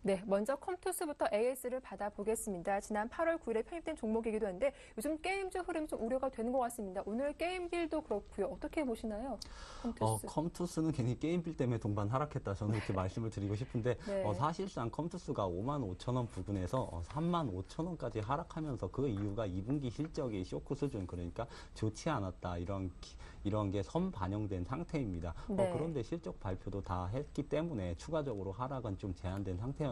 네, 먼저 컴투스부터 AS를 받아보겠습니다. 지난 8월 9일에 편입된 종목이기도 한데 요즘 게임주 흐름이 좀 우려가 되는 것 같습니다. 오늘 게임빌도 그렇고요. 어떻게 보시나요? 컴투스. 컴투스는 괜히 게임빌 때문에 동반 하락했다. 저는 이렇게 말씀을 드리고 싶은데 네. 사실상 컴투스가 55,000원 부근에서 35,000원까지 하락하면서 그 이유가 2분기 실적이 쇼크 수준 그러니까 좋지 않았다. 이런 게 선반영된 상태입니다. 네. 그런데 실적 발표도 다 했기 때문에 추가적으로 하락은 좀 제한된 상태였는데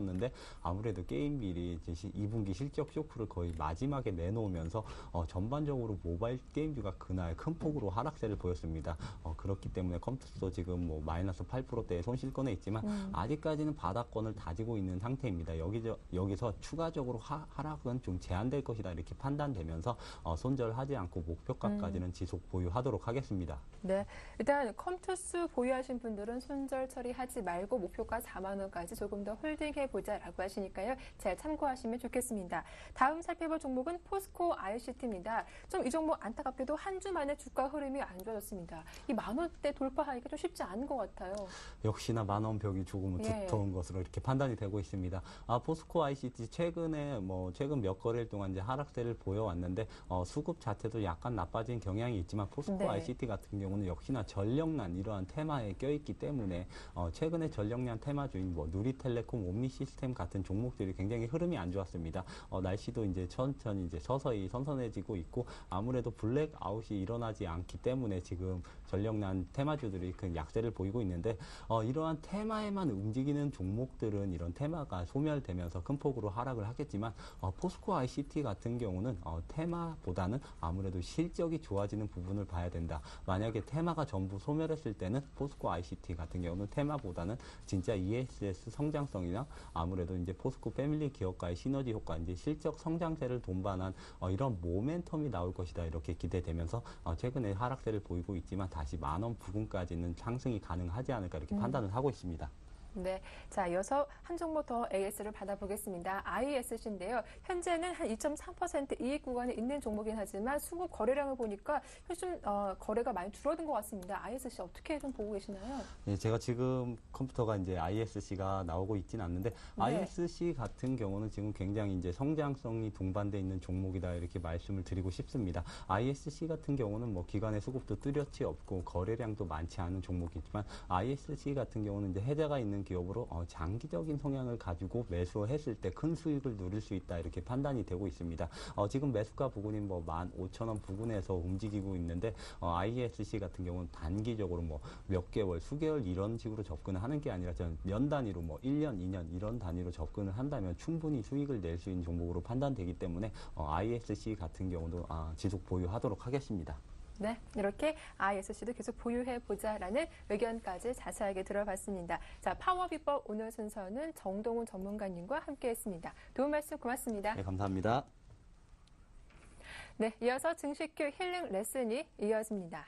아무래도 게임빌이 이제 2분기 실적 쇼크를 거의 마지막에 내놓으면서 전반적으로 모바일 게임주가 그날 큰 폭으로 하락세를 보였습니다. 그렇기 때문에 컴투스도 지금 뭐 마이너스 8%대의 손실권에 있지만 아직까지는 바닥권을 다지고 있는 상태입니다. 여기서 추가적으로 하락은 좀 제한될 것이다 이렇게 판단되면서 손절하지 않고 목표가까지는 지속 보유하도록 하겠습니다. 네, 일단 컴투스 보유하신 분들은 손절 처리하지 말고 목표가 4만 원까지 조금 더 홀딩해보자라고 하시니까요. 잘 참고하시면 좋겠습니다. 다음 살펴볼 종목은 포스코 ICT입니다. 좀 이 종목 안타깝게도 한 주 만에 주가 흐름이 안 좋아졌습니다. 이 만 원대 돌파하기가 좀 쉽지 않은 것 같아요. 역시나 만원 벽이 조금은 두터운 것으로 이렇게 판단이 되고 있습니다. 포스코 ICT 최근 몇 거래일 동안 이제 하락세를 보여왔는데 수급 자체도 약간 나빠진 경향이 있지만 포스코 네. ICT 같은 경우는 역시나 전력난 이러한 테마에 껴있기 때문에 최근에 전력난 테마주인 누리텔레콤, 옴니시스템 같은 종목들이 굉장히 흐름이 안 좋았습니다. 날씨도 이제 천천히 이제 서서히 선선해지고 있고 아무래도 블랙아웃이 일어나지 않기 때문에 지금 전력난 테마주들이 큰 약세를 보이고 있는데 이러한 테마에만 움직이는 종목들은 이런 테마가 소멸되면서 큰 폭으로 하락을 하겠지만 포스코 ICT 같은 경우는 테마보다는 아무래도 실적이 좋아지는 부분을 봐야 된다. 만약에 테마가 전부 소멸했을 때는 포스코 ICT 같은 경우는 테마보다는 진짜 ESS 성장성이나 아무래도 이제 포스코 패밀리 기업과의 시너지 효과, 이제 실적 성장세를 동반한 이런 모멘텀이 나올 것이다 이렇게 기대되면서 최근에 하락세를 보이고 있지만 다시 만원 부근까지는 상승이 가능하지 않을까 이렇게 판단을 하고 있습니다. 네. 자, 이어서 한 종목 더 AS를 받아보겠습니다. ISC인데요. 현재는 한 2.3% 이익 구간에 있는 종목이긴 하지만 수급 거래량을 보니까 요즘 거래가 많이 줄어든 것 같습니다. ISC 어떻게 좀 보고 계시나요? 네, 제가 지금 컴퓨터가 이제 ISC가 나오고 있지는 않는데 ISC 같은 경우는 지금 굉장히 이제 성장성이 동반돼 있는 종목이다 이렇게 말씀을 드리고 싶습니다. ISC 같은 경우는 뭐 기관의 수급도 뚜렷이 없고 거래량도 많지 않은 종목이지만 ISC 같은 경우는 이제 해자가 있는 기업으로 장기적인 성향을 가지고 매수했을 때 큰 수익을 누릴 수 있다 이렇게 판단이 되고 있습니다. 지금 매수가 부근이 뭐 15,000원 부근에서 움직이고 있는데 ISC 같은 경우는 단기적으로 뭐 몇 개월, 수개월 이런 식으로 접근을 하는 게 아니라 저는 년 단위로 뭐 1년, 2년 이런 단위로 접근을 한다면 충분히 수익을 낼 수 있는 종목으로 판단되기 때문에 ISC 같은 경우도 지속 보유하도록 하겠습니다. 네, 이렇게 ISC도 계속 보유해보자라는 의견까지 자세하게 들어봤습니다. 자, 파워비법 오늘 순서는 정동훈 전문가님과 함께했습니다. 도움 말씀 고맙습니다. 네, 감사합니다. 네, 이어서 증식교 힐링 레슨이 이어집니다.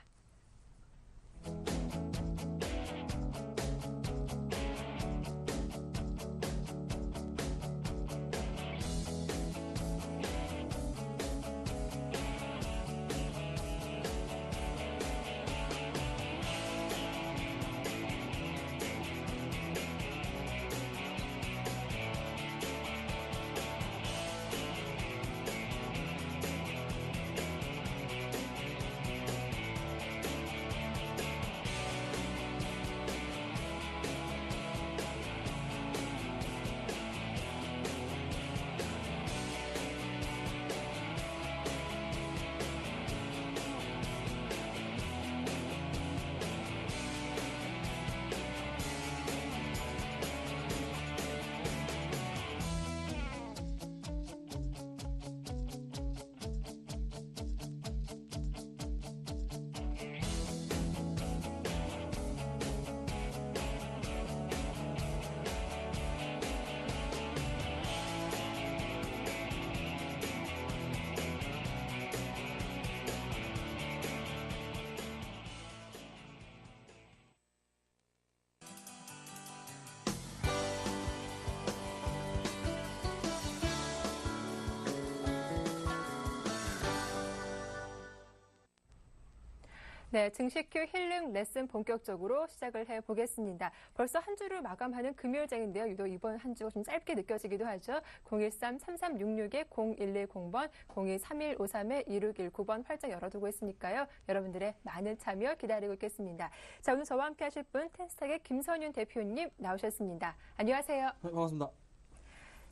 네, 증식교 힐링 레슨 본격적으로 시작을 해보겠습니다. 벌써 한 주를 마감하는 금요일장인데요. 유독 이번 한 주가 좀 짧게 느껴지기도 하죠. 013-3366-0110번, 02-3153-2619번 활짝 열어두고 있으니까요. 여러분들의 많은 참여 기다리고 있겠습니다. 자, 오늘 저와 함께 하실 분 텐스탁의 김선윤 대표님 나오셨습니다. 안녕하세요. 네, 반갑습니다.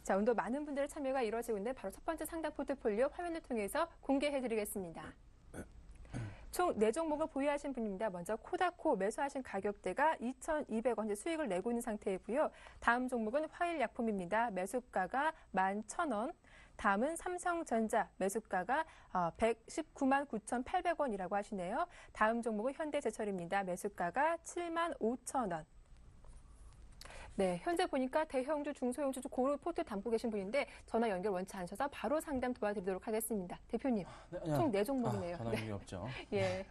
자, 오늘도 많은 분들의 참여가 이루어지고 있는데 바로 첫 번째 상담 포트폴리오 화면을 통해서 공개해드리겠습니다. 총 4종목을 보유하신 분입니다. 먼저 코다코 매수하신 가격대가 2,200원 수익을 내고 있는 상태이고요. 다음 종목은 화일약품입니다. 매수가가 11,000원. 다음은 삼성전자 매수가가 119만 9,800원이라고 하시네요. 다음 종목은 현대제철입니다. 매수가가 75,000원. 네, 현재 보니까 대형주, 중소형주 고루 포트 담고 계신 분인데 전화 연결 원치 않으셔서 바로 상담 도와드리도록 하겠습니다. 대표님, 네, 총 4종목이네요. 전화 연결이 없죠. 예.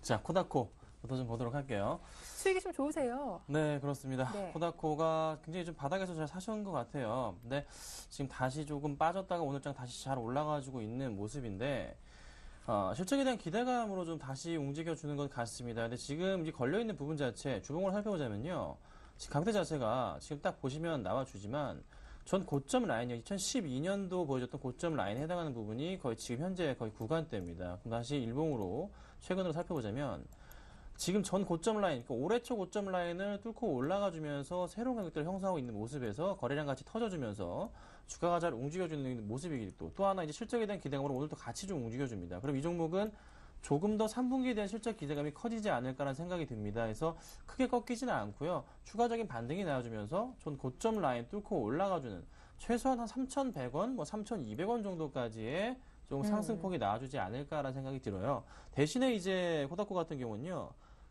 자, 코다코부터 좀 보도록 할게요. 수익이 좀 좋으세요. 네, 그렇습니다. 네. 코다코가 굉장히 좀 바닥에서 잘 사신 것 같아요. 근데 지금 다시 조금 빠졌다가 오늘장 다시 잘 올라가지고 있는 모습인데 실적에 대한 기대감으로 좀 다시 움직여주는 것 같습니다. 근데 지금 이제 걸려있는 부분 자체 주봉을 살펴보자면요. 지금 가격대 자체가 지금 딱 보시면 나와주지만 전 고점 라인이요. 2012년도 보여줬던 고점 라인에 해당하는 부분이 거의 지금 현재 거의 구간대입니다. 그럼 다시 일봉으로 최근으로 살펴보자면 지금 전 고점 라인, 그러니까 올해 초 고점 라인을 뚫고 올라가주면서 새로운 가격대를 형성하고 있는 모습에서 거래량 같이 터져주면서 주가가 잘 움직여주는 모습이기 또 하나 이제 실적에 대한 기대감으로 오늘도 같이 좀 움직여줍니다. 그럼 이 종목은 조금 더 3분기에 대한 실적 기대감이 커지지 않을까라는 생각이 듭니다. 그래서 크게 꺾이지는 않고요. 추가적인 반등이 나와주면서 전 고점 라인 뚫고 올라가주는 최소한 한 3,100원, 뭐 3,200원 정도까지의 좀 상승폭이 나와주지 않을까라는 생각이 들어요. 대신에 이제 코다코 같은 경우는요.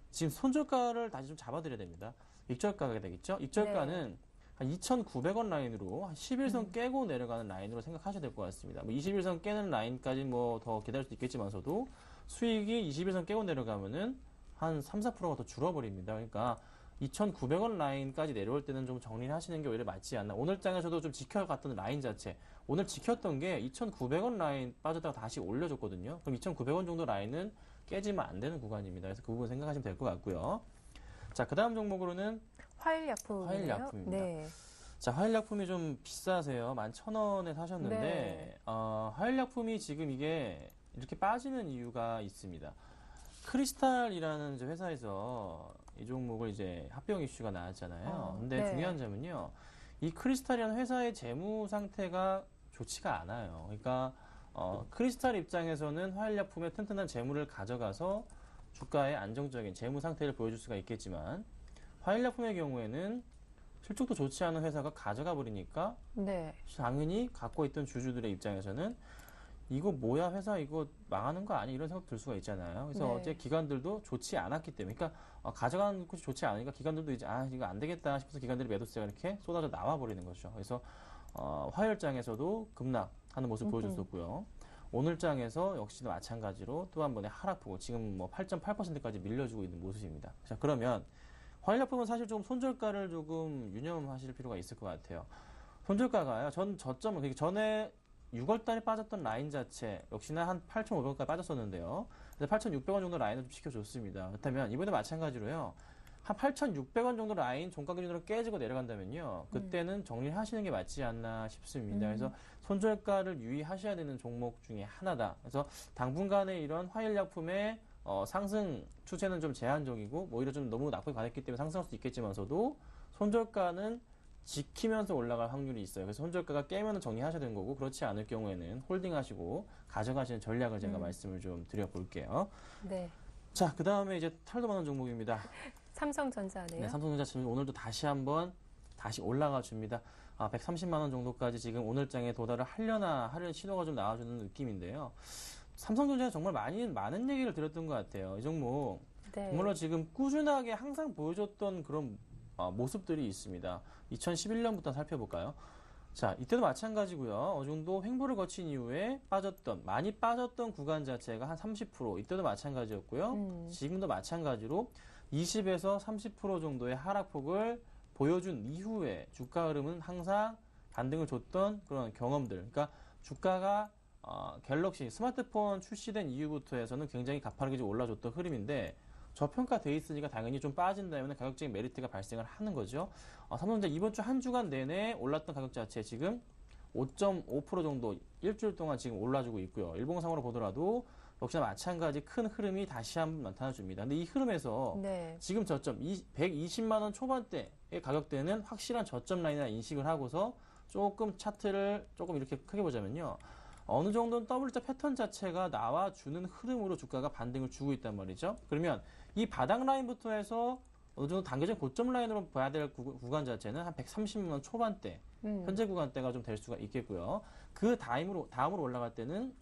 지금 손절가를 다시 좀 잡아드려야 됩니다. 익절가가 되겠죠? 익절가는 한 2,900원 라인으로 한 11선 깨고 내려가는 라인으로 생각하셔야 될 것 같습니다. 뭐 21선 깨는 라인까지 뭐 더 기다릴 수도 있겠지만서도 수익이 21선 깨고 내려가면은 한 3, 4%가 더 줄어버립니다. 그러니까 2,900원 라인까지 내려올 때는 좀 정리를 하시는 게 오히려 맞지 않나. 오늘 장에서도 좀 지켜갔던 라인 자체. 오늘 지켰던 게 2,900원 라인 빠졌다가 다시 올려줬거든요. 그럼 2,900원 정도 라인은 깨지면 안 되는 구간입니다. 그래서 그 부분 생각하시면 될 것 같고요. 자, 그 다음 종목으로는 화일약품이네요. 화일약품입니다. 네. 자, 화일약품이 좀 비싸세요. 11,000원에 사셨는데, 네. 화일약품이 지금 이게 이렇게 빠지는 이유가 있습니다. 크리스탈이라는 이제 회사에서 이 종목을 이제 합병 이슈가 나왔잖아요. 근데 네. 중요한 점은요, 이 크리스탈이라는 회사의 재무 상태가 좋지가 않아요. 그러니까, 크리스탈 입장에서는 화일약품의 튼튼한 재무를 가져가서 주가의 안정적인 재무 상태를 보여줄 수가 있겠지만, 화일약품의 경우에는 실적도 좋지 않은 회사가 가져가 버리니까 네. 당연히 갖고 있던 주주들의 입장에서는 이거 뭐야 회사 이거 망하는 거 아니야 이런 생각 들 수가 있잖아요. 그래서 네. 어제 기관들도 좋지 않았기 때문에 그러니까 가져가는 곳이 좋지 않으니까 기관들도 이제 이거 안 되겠다 싶어서 기관들이 매도세가 이렇게 쏟아져 나와 버리는 거죠. 그래서 화요일장에서도 급락하는 모습 보여줬었고요. 오늘장에서 역시나 마찬가지로 또 한 번의 하락폭을 지금 뭐 8.8%까지 밀려주고 있는 모습입니다. 자, 그러면 화일약품은 사실 좀 손절가를 조금 유념하실 필요가 있을 것 같아요. 손절가가요. 저점은 그 전에 6월달에 빠졌던 라인 자체 역시나 한 8,500원까지 빠졌었는데요. 그래서 8,600원 정도 라인을 좀 지켜줬습니다. 그렇다면 이번에 마찬가지로요. 한 8,600원 정도 라인 종가 기준으로 깨지고 내려간다면요. 그때는 정리를 하시는 게 맞지 않나 싶습니다. 그래서 손절가를 유의하셔야 되는 종목 중에 하나다. 그래서 당분간의 이런 화일약품의 상승 추세는 좀 제한적이고 오히려 좀 너무 낙폭이 과했기 때문에 상승할 수 있겠지만서도 손절가는 지키면서 올라갈 확률이 있어요. 그래서 손절가가 깨면 정리하셔야 되는 거고 그렇지 않을 경우에는 홀딩하시고 가져가시는 전략을 제가 말씀을 좀 드려볼게요. 네. 자, 그 다음에 이제 탈도 많은 종목입니다. 삼성전자네요. 네, 삼성전자 지금 오늘도 다시 한번 다시 올라가 줍니다. 130만 원 정도까지 지금 오늘장에 도달을 하려는 신호가 좀 나와주는 느낌인데요. 삼성전자에 정말 많은 얘기를 드렸던 것 같아요. 이 종목 네. 정말로 지금 꾸준하게 항상 보여줬던 그런 모습들이 있습니다. 2011년부터 살펴볼까요? 자, 이때도 마찬가지고요. 어느 정도 횡보를 거친 이후에 많이 빠졌던 구간 자체가 한 30%, 이때도 마찬가지였고요. 지금도 마찬가지로 20에서 30% 정도의 하락폭을 보여준 이후에 주가 흐름은 항상 반등을 줬던 그런 경험들. 그러니까 주가가 갤럭시 스마트폰 출시된 이후부터 해서는 굉장히 가파르게 좀 올라줬던 흐름인데 저평가돼 있으니까 당연히 좀 빠진다면 가격적인 메리트가 발생을 하는 거죠. 삼성전자 이번 주 한 주간 내내 올랐던 가격 자체 지금 5.5% 정도 일주일 동안 지금 올라주고 있고요. 일봉상으로 보더라도 역시나 마찬가지 큰 흐름이 다시 한번 나타나 줍니다. 근데 이 흐름에서 네. 지금 저점 120만 원 초반대의 가격대는 확실한 저점 라인이라 인식을 하고서 조금 차트를 조금 이렇게 크게 보자면요. 어느 정도는 W자 패턴 자체가 나와주는 흐름으로 주가가 반등을 주고 있단 말이죠. 그러면 이 바닥 라인부터 해서 어느 정도 단계적 고점 라인으로 봐야 될 구간 자체는 한 130만 원 초반대, 현재 구간대가 좀 될 수가 있겠고요. 그 다음으로 올라갈 때는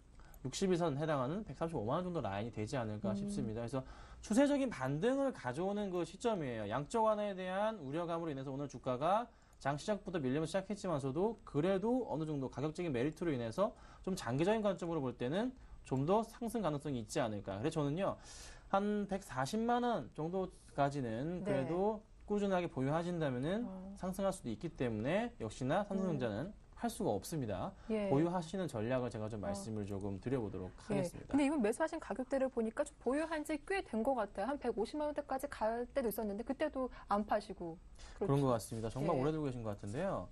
62선 해당하는 135만 원 정도 라인이 되지 않을까 싶습니다. 그래서 추세적인 반등을 가져오는 그 시점이에요. 양적 완화에 대한 우려감으로 인해서 오늘 주가가 장 시작부터 밀리면 시작했지만서도 그래도 어느 정도 가격적인 메리트로 인해서 좀 장기적인 관점으로 볼 때는 좀 더 상승 가능성이 있지 않을까. 그래서 저는요, 한 140만 원 정도까지는 그래도 꾸준하게 보유하신다면은 상승할 수도 있기 때문에 역시나 삼성전자는 할 수가 없습니다. 예. 보유하시는 전략을 제가 좀 말씀을 조금 드려보도록 하겠습니다. 근데 이번 매수하신 가격대를 보니까 좀 보유한 지 꽤 된 것 같아요. 한 150만 원대까지 갈 때도 있었는데 그때도 안 파시고. 그런 것 같습니다. 정말 예. 오래 들고 계신 것 같은데요.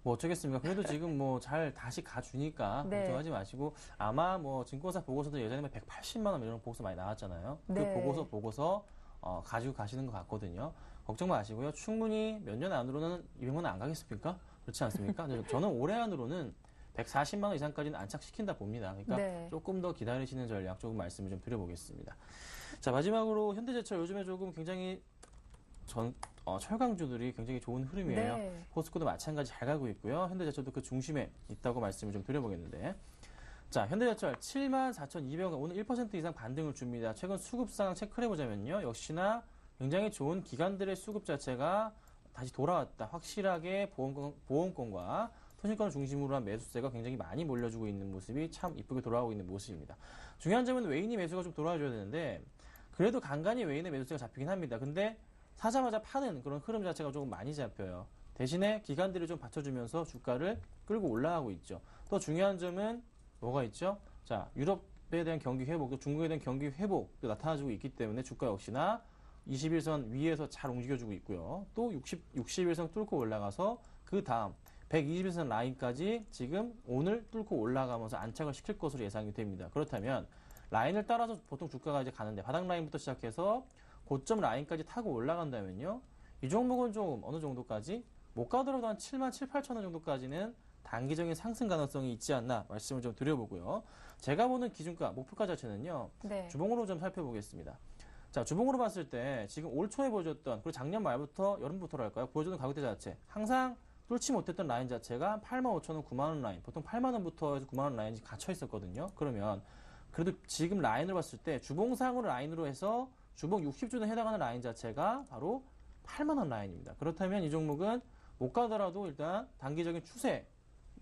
뭐 어쩌겠습니까? 그래도 지금 뭐 잘 다시 가주니까 네. 걱정하지 마시고 아마 뭐 증권사 보고서도 예전에 180만 원 이런 보고서 많이 나왔잖아요. 네. 그 보고서 가지고 가시는 것 같거든요. 걱정 마시고요. 충분히 몇 년 안으로는 200만 원 안 가겠습니까? 그렇지 않습니까? 저는 올해 안으로는 140만 원 이상까지는 안착시킨다 봅니다. 그러니까 네. 조금 더 기다리시는 전략 조금 말씀을 좀 드려보겠습니다. 자, 마지막으로 현대제철 요즘에 조금 굉장히 철강주들이 굉장히 좋은 흐름이에요. 네. 포스코도 마찬가지 잘 가고 있고요. 현대제철도 그 중심에 있다고 말씀을 좀 드려보겠는데. 자, 현대제철 74,200원 오늘 1% 이상 반등을 줍니다. 최근 수급 상황 체크를 해보자면요. 역시나 굉장히 좋은 기관들의 수급 자체가 다시 돌아왔다. 확실하게 보험권과 통신권을 중심으로 한 매수세가 굉장히 많이 몰려주고 있는 모습이 참 이쁘게 돌아오고 있는 모습입니다. 중요한 점은 외인이 매수가 좀 돌아와줘야 되는데 그래도 간간히 외인의 매수세가 잡히긴 합니다. 근데 사자마자 파는 그런 흐름 자체가 조금 많이 잡혀요. 대신에 기관들이 좀 받쳐주면서 주가를 끌고 올라가고 있죠. 또 중요한 점은 뭐가 있죠? 자, 유럽에 대한 경기 회복, 또 중국에 대한 경기 회복도 나타나주고 있기 때문에 주가 역시나 21선 위에서 잘 움직여주고 있고요. 또 61선 뚫고 올라가서 그 다음 121선 라인까지 지금 오늘 뚫고 올라가면서 안착을 시킬 것으로 예상이 됩니다. 그렇다면 라인을 따라서 보통 주가가 이제 가는데 바닥 라인부터 시작해서 고점 라인까지 타고 올라간다면요. 이 종목은 좀 어느 정도까지 못 가더라도 한 7만 7, 8천 원 정도까지는 단기적인 상승 가능성이 있지 않나 말씀을 좀 드려보고요. 제가 보는 기준가, 목표가 자체는요. 네. 주봉으로 좀 살펴보겠습니다. 자, 주봉으로 봤을 때 지금 올 초에 보여줬던 그리고 작년 말부터 여름부터로 할까요? 보여줬던 가격대 자체 항상 뚫지 못했던 라인 자체가 85,000원, 9만원 라인 보통 8만원부터 해서 9만원 라인이 갇혀 있었거든요. 그러면 그래도 지금 라인을 봤을 때 주봉상으로 라인으로 해서 주봉 60주에 해당하는 라인 자체가 바로 8만원 라인입니다. 그렇다면 이 종목은 못 가더라도 일단 단기적인 추세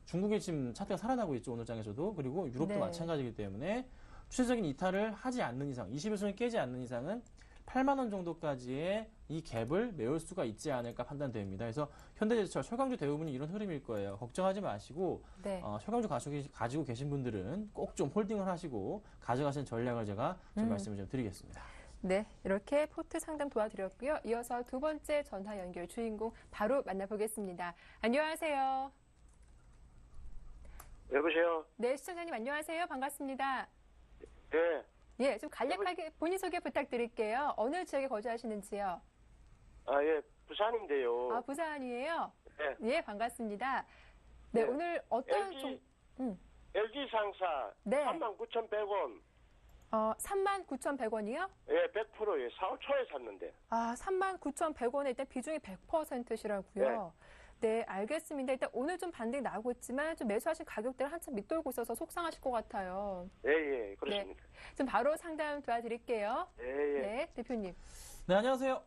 중국의 지금 차트가 살아나고 있죠. 오늘 장에서도. 그리고 유럽도 네. 마찬가지이기 때문에 추세적인 이탈을 하지 않는 이상 21선을 깨지 않는 이상은 8만원 정도까지의 이 갭을 메울 수가 있지 않을까 판단됩니다. 그래서 현대제철, 철강주 대부분이 이런 흐름일 거예요. 걱정하지 마시고 네. 철강주 가지고 계신 분들은 꼭 좀 홀딩을 하시고 가져가시는 전략을 제가 좀 말씀을 좀 드리겠습니다. 네, 이렇게 포트 상담 도와드렸고요. 이어서 두 번째 전화 연결 주인공 바로 만나보겠습니다. 안녕하세요. 여보세요? 네, 시청자님 안녕하세요. 반갑습니다. 네. 예, 좀 간략하게 본인 소개 부탁드릴게요. 어느 지역에 거주하시는지요? 예, 부산인데요. 아, 부산이에요? 네. 예, 반갑습니다. 네, 네. 오늘 어떤 LG 상사 네. 39,100원. 39,100원이요? 예, 100%예. 4월 초에 샀는데. 아, 39,100원에 일단 비중이 100%시라고요. 네, 알겠습니다. 일단 오늘 좀 반등이 나오고 있지만 좀 매수하신 가격대를 한참 밑돌고 있어서 속상하실 것 같아요. 예, 그렇습니다. 좀 바로 상담 도와드릴게요. 예. 네, 대표님. 네, 안녕하세요.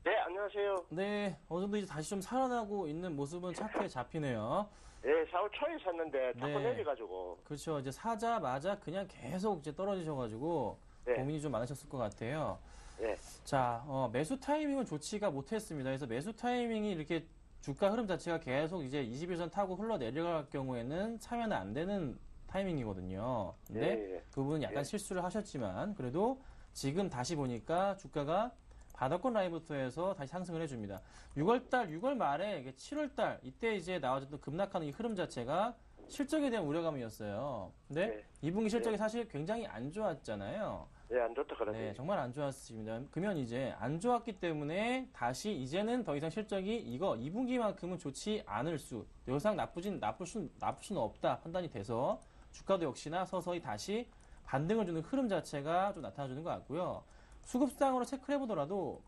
네, 안녕하세요. 네, 어느 정도 이제 다시 좀 살아나고 있는 모습은 차트에 잡히네요. 예, 4월 초에 샀는데 자꾸 네. 내려가지고. 그렇죠. 이제 사자마자 그냥 계속 이제 떨어지셔가지고 네. 고민이 좀 많으셨을 것 같아요. 예. 자, 매수 타이밍은 좋지가 못했습니다. 그래서 매수 타이밍이 이렇게 주가 흐름 자체가 계속 이제 21선 타고 흘러내려갈 경우에는 참여는 안 되는 타이밍이거든요. 근데 예. 그 부분은 약간 예. 실수를 하셨지만 그래도 지금 다시 보니까 주가가 바닥권 라인부터 해서 다시 상승을 해줍니다. 6월 말에 7월달 이때 이제 나와줬던 급락하는 이 흐름 자체가 실적에 대한 우려감이었어요. 근데 네. 2분기 실적이 사실 굉장히 안 좋았잖아요. 예, 안 좋다 그러네. 네, 정말 안 좋았습니다. 그러면 이제 안 좋았기 때문에 다시 이제는 더 이상 실적이 이거 2분기만큼은 좋지 않을 수, 더 이상 나쁠 수는 없다 판단이 돼서 주가도 역시나 서서히 다시 반등을 주는 흐름 자체가 좀 나타나주는 것 같고요. 수급상으로 체크를 해보더라도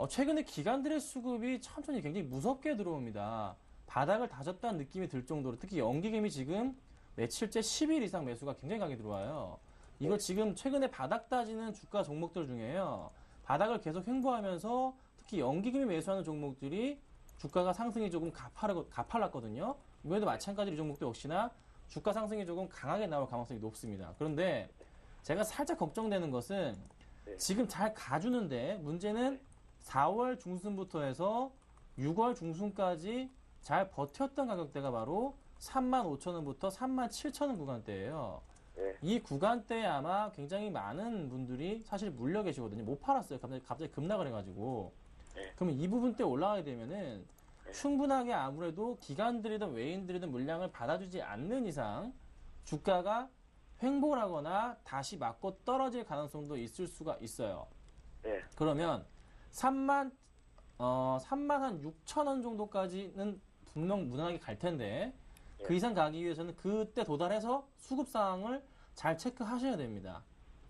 최근에 기관들의 수급이 천천히 굉장히 무섭게 들어옵니다. 바닥을 다졌다는 느낌이 들 정도로 특히 연기금이 지금 며칠째 10일 이상 매수가 굉장히 강하게 들어와요. 이거 지금 최근에 바닥 따지는 주가 종목들 중에요. 바닥을 계속 횡보하면서 특히 연기금이 매수하는 종목들이 주가가 상승이 조금 가팔랐거든요. 이번에도 마찬가지로 이 종목도 역시나 주가 상승이 조금 강하게 나올 가능성이 높습니다. 그런데 제가 살짝 걱정되는 것은 지금 잘 가주는데 문제는 4월 중순부터 해서 6월 중순까지 잘 버텼던 가격대가 바로 35,000원부터 37,000원 구간대예요. 네. 이 구간대에 아마 굉장히 많은 분들이 사실 물려 계시거든요. 못 팔았어요. 갑자기 급락을 해가지고. 네. 그러면 이 부분대 올라가게 되면은 충분하게 아무래도 기관들이든 외인들이든 물량을 받아주지 않는 이상 주가가 횡보를 하거나 다시 맞고 떨어질 가능성도 있을 수가 있어요. 예. 그러면 3만 한 6천 원 정도까지는 분명 무난하게 갈 텐데 그 이상 가기 위해서는 그때 도달해서 수급 상황을 잘 체크하셔야 됩니다.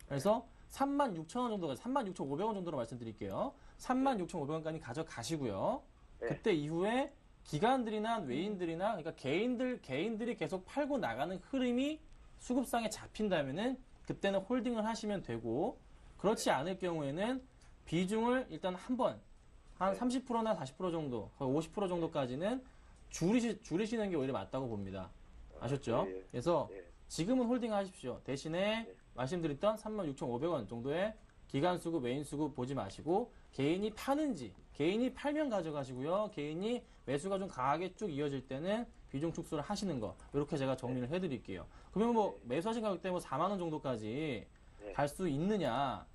그래서 36,000원 정도까지 36,500원 정도로 말씀드릴게요. 36,500원까지 가져가시고요. 네. 그때 이후에 기관들이나 외인들이나 그러니까 개인들이 계속 팔고 나가는 흐름이 수급상에 잡힌다면은 그때는 홀딩을 하시면 되고 그렇지 않을 경우에는 비중을 일단 한 30%나 40% 정도, 거의 50% 정도까지는 줄이시는 게 오히려 맞다고 봅니다. 아셨죠? 예. 그래서 예. 지금은 홀딩 하십시오. 대신에 말씀드렸던 36,500원 정도의 기간 수급, 외인 수급 보지 마시고 개인이 파는지 개인이 팔면 가져가시고요. 개인이 매수가 좀 강하게 쭉 이어질 때는 비중 축소를 하시는 거 이렇게 제가 정리를 해드릴게요. 그러면 뭐 매수하신 가격대 뭐 4만 원 정도까지 네. 갈 수 있느냐?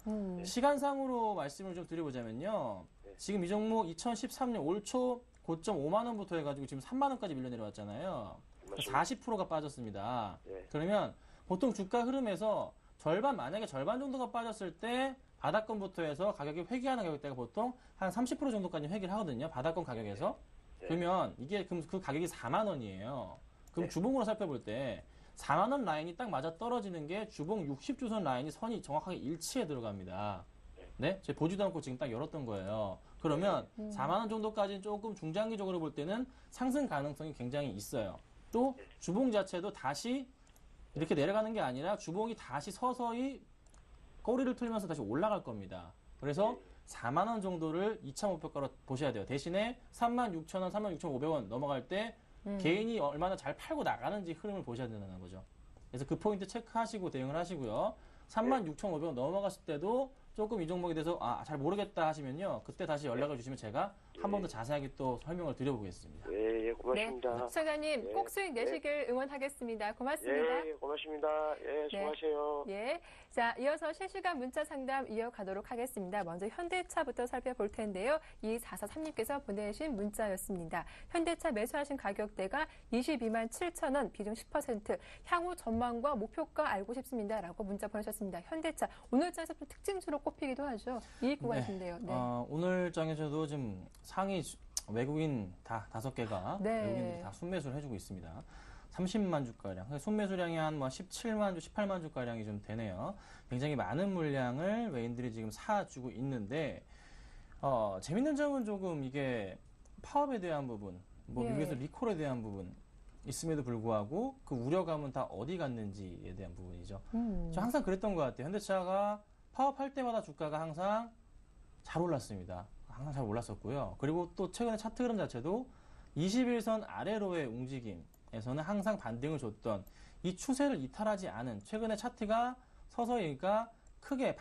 시간상으로 말씀을 좀 드려보자면요. 지금 이 종목 2013년 올 초 고점 5만 원부터 해가지고 지금 3만 원까지 밀려 내려왔잖아요. 맞습니다. 40%가 빠졌습니다. 네. 그러면 보통 주가 흐름에서 만약에 절반 정도가 빠졌을 때 바닥권부터 해서 가격이 회귀하는 가격대가 보통 한 30% 정도까지 회귀를 하거든요. 바닥권 가격에서. 네. 그러면 이게 그럼 그 가격이 4만 원이에요. 그럼 네. 주봉으로 살펴볼 때 4만 원 라인이 딱 맞아 떨어지는 게 주봉 60주선 라인이 선이 정확하게 일치해 들어갑니다. 네? 제가 보지도 않고 지금 딱 열었던 거예요. 그러면 4만 원 정도까지는 조금 중장기적으로 볼 때는 상승 가능성이 굉장히 있어요. 또 주봉 자체도 다시 이렇게 내려가는 게 아니라 주봉이 다시 서서히 꼬리를 틀면서 다시 올라갈 겁니다. 그래서 4만 원 정도를 2차 목표가로 보셔야 돼요. 대신에 36,000원, 36,500원 넘어갈 때 개인이 얼마나 잘 팔고 나가는지 흐름을 보셔야 된다는 거죠. 그래서 그 포인트 체크하시고 대응을 하시고요. 36,500원 넘어갔을 때도 조금 이 종목에 대해서 잘 모르겠다 하시면요. 그때 다시 연락을 주시면 제가 한 번 더 자세하게 또 설명을 드려보겠습니다. 예, 고맙습니다. 시청자님 예. 꼭 수익 내시길 응원하겠습니다. 고맙습니다. 예, 고맙습니다. 예, 수고하세요. 예. 자, 이어서 실시간 문자 상담 이어가도록 하겠습니다. 먼저 현대차부터 살펴볼 텐데요. 2443님께서 보내신 문자였습니다. 현대차 매수하신 가격대가 22만 7천 원, 비중 10%, 향후 전망과 목표가 알고 싶습니다. 라고 문자 보내셨습니다. 현대차, 오늘장에서 좀 특징주로 꼽히기도 하죠. 이익 구간인데요. 네. 오늘 장에서도 지금 상위 외국인 다 5개가 네. 외국인들이 다 순매수를 해주고 있습니다. 30만 주가량, 순매수량이 한 17만 주, 18만 주가량이 좀 되네요. 굉장히 많은 물량을 외인들이 지금 사주고 있는데, 재밌는 점은 조금 이게 파업에 대한 부분, 예. 미국에서 리콜에 대한 부분 있음에도 불구하고 그 우려감은 다 어디 갔는지에 대한 부분이죠. 저 항상 그랬던 것 같아요. 현대차가 파업할 때마다 주가가 항상 잘 올랐습니다. 항상 잘 올랐었고요. 그리고 또 최근에 차트 흐름 자체도 21선 아래로의 움직임에서는 항상 반등을 줬던 이 추세를 이탈하지 않은 최근에 차트가 서서히 그러니까 크게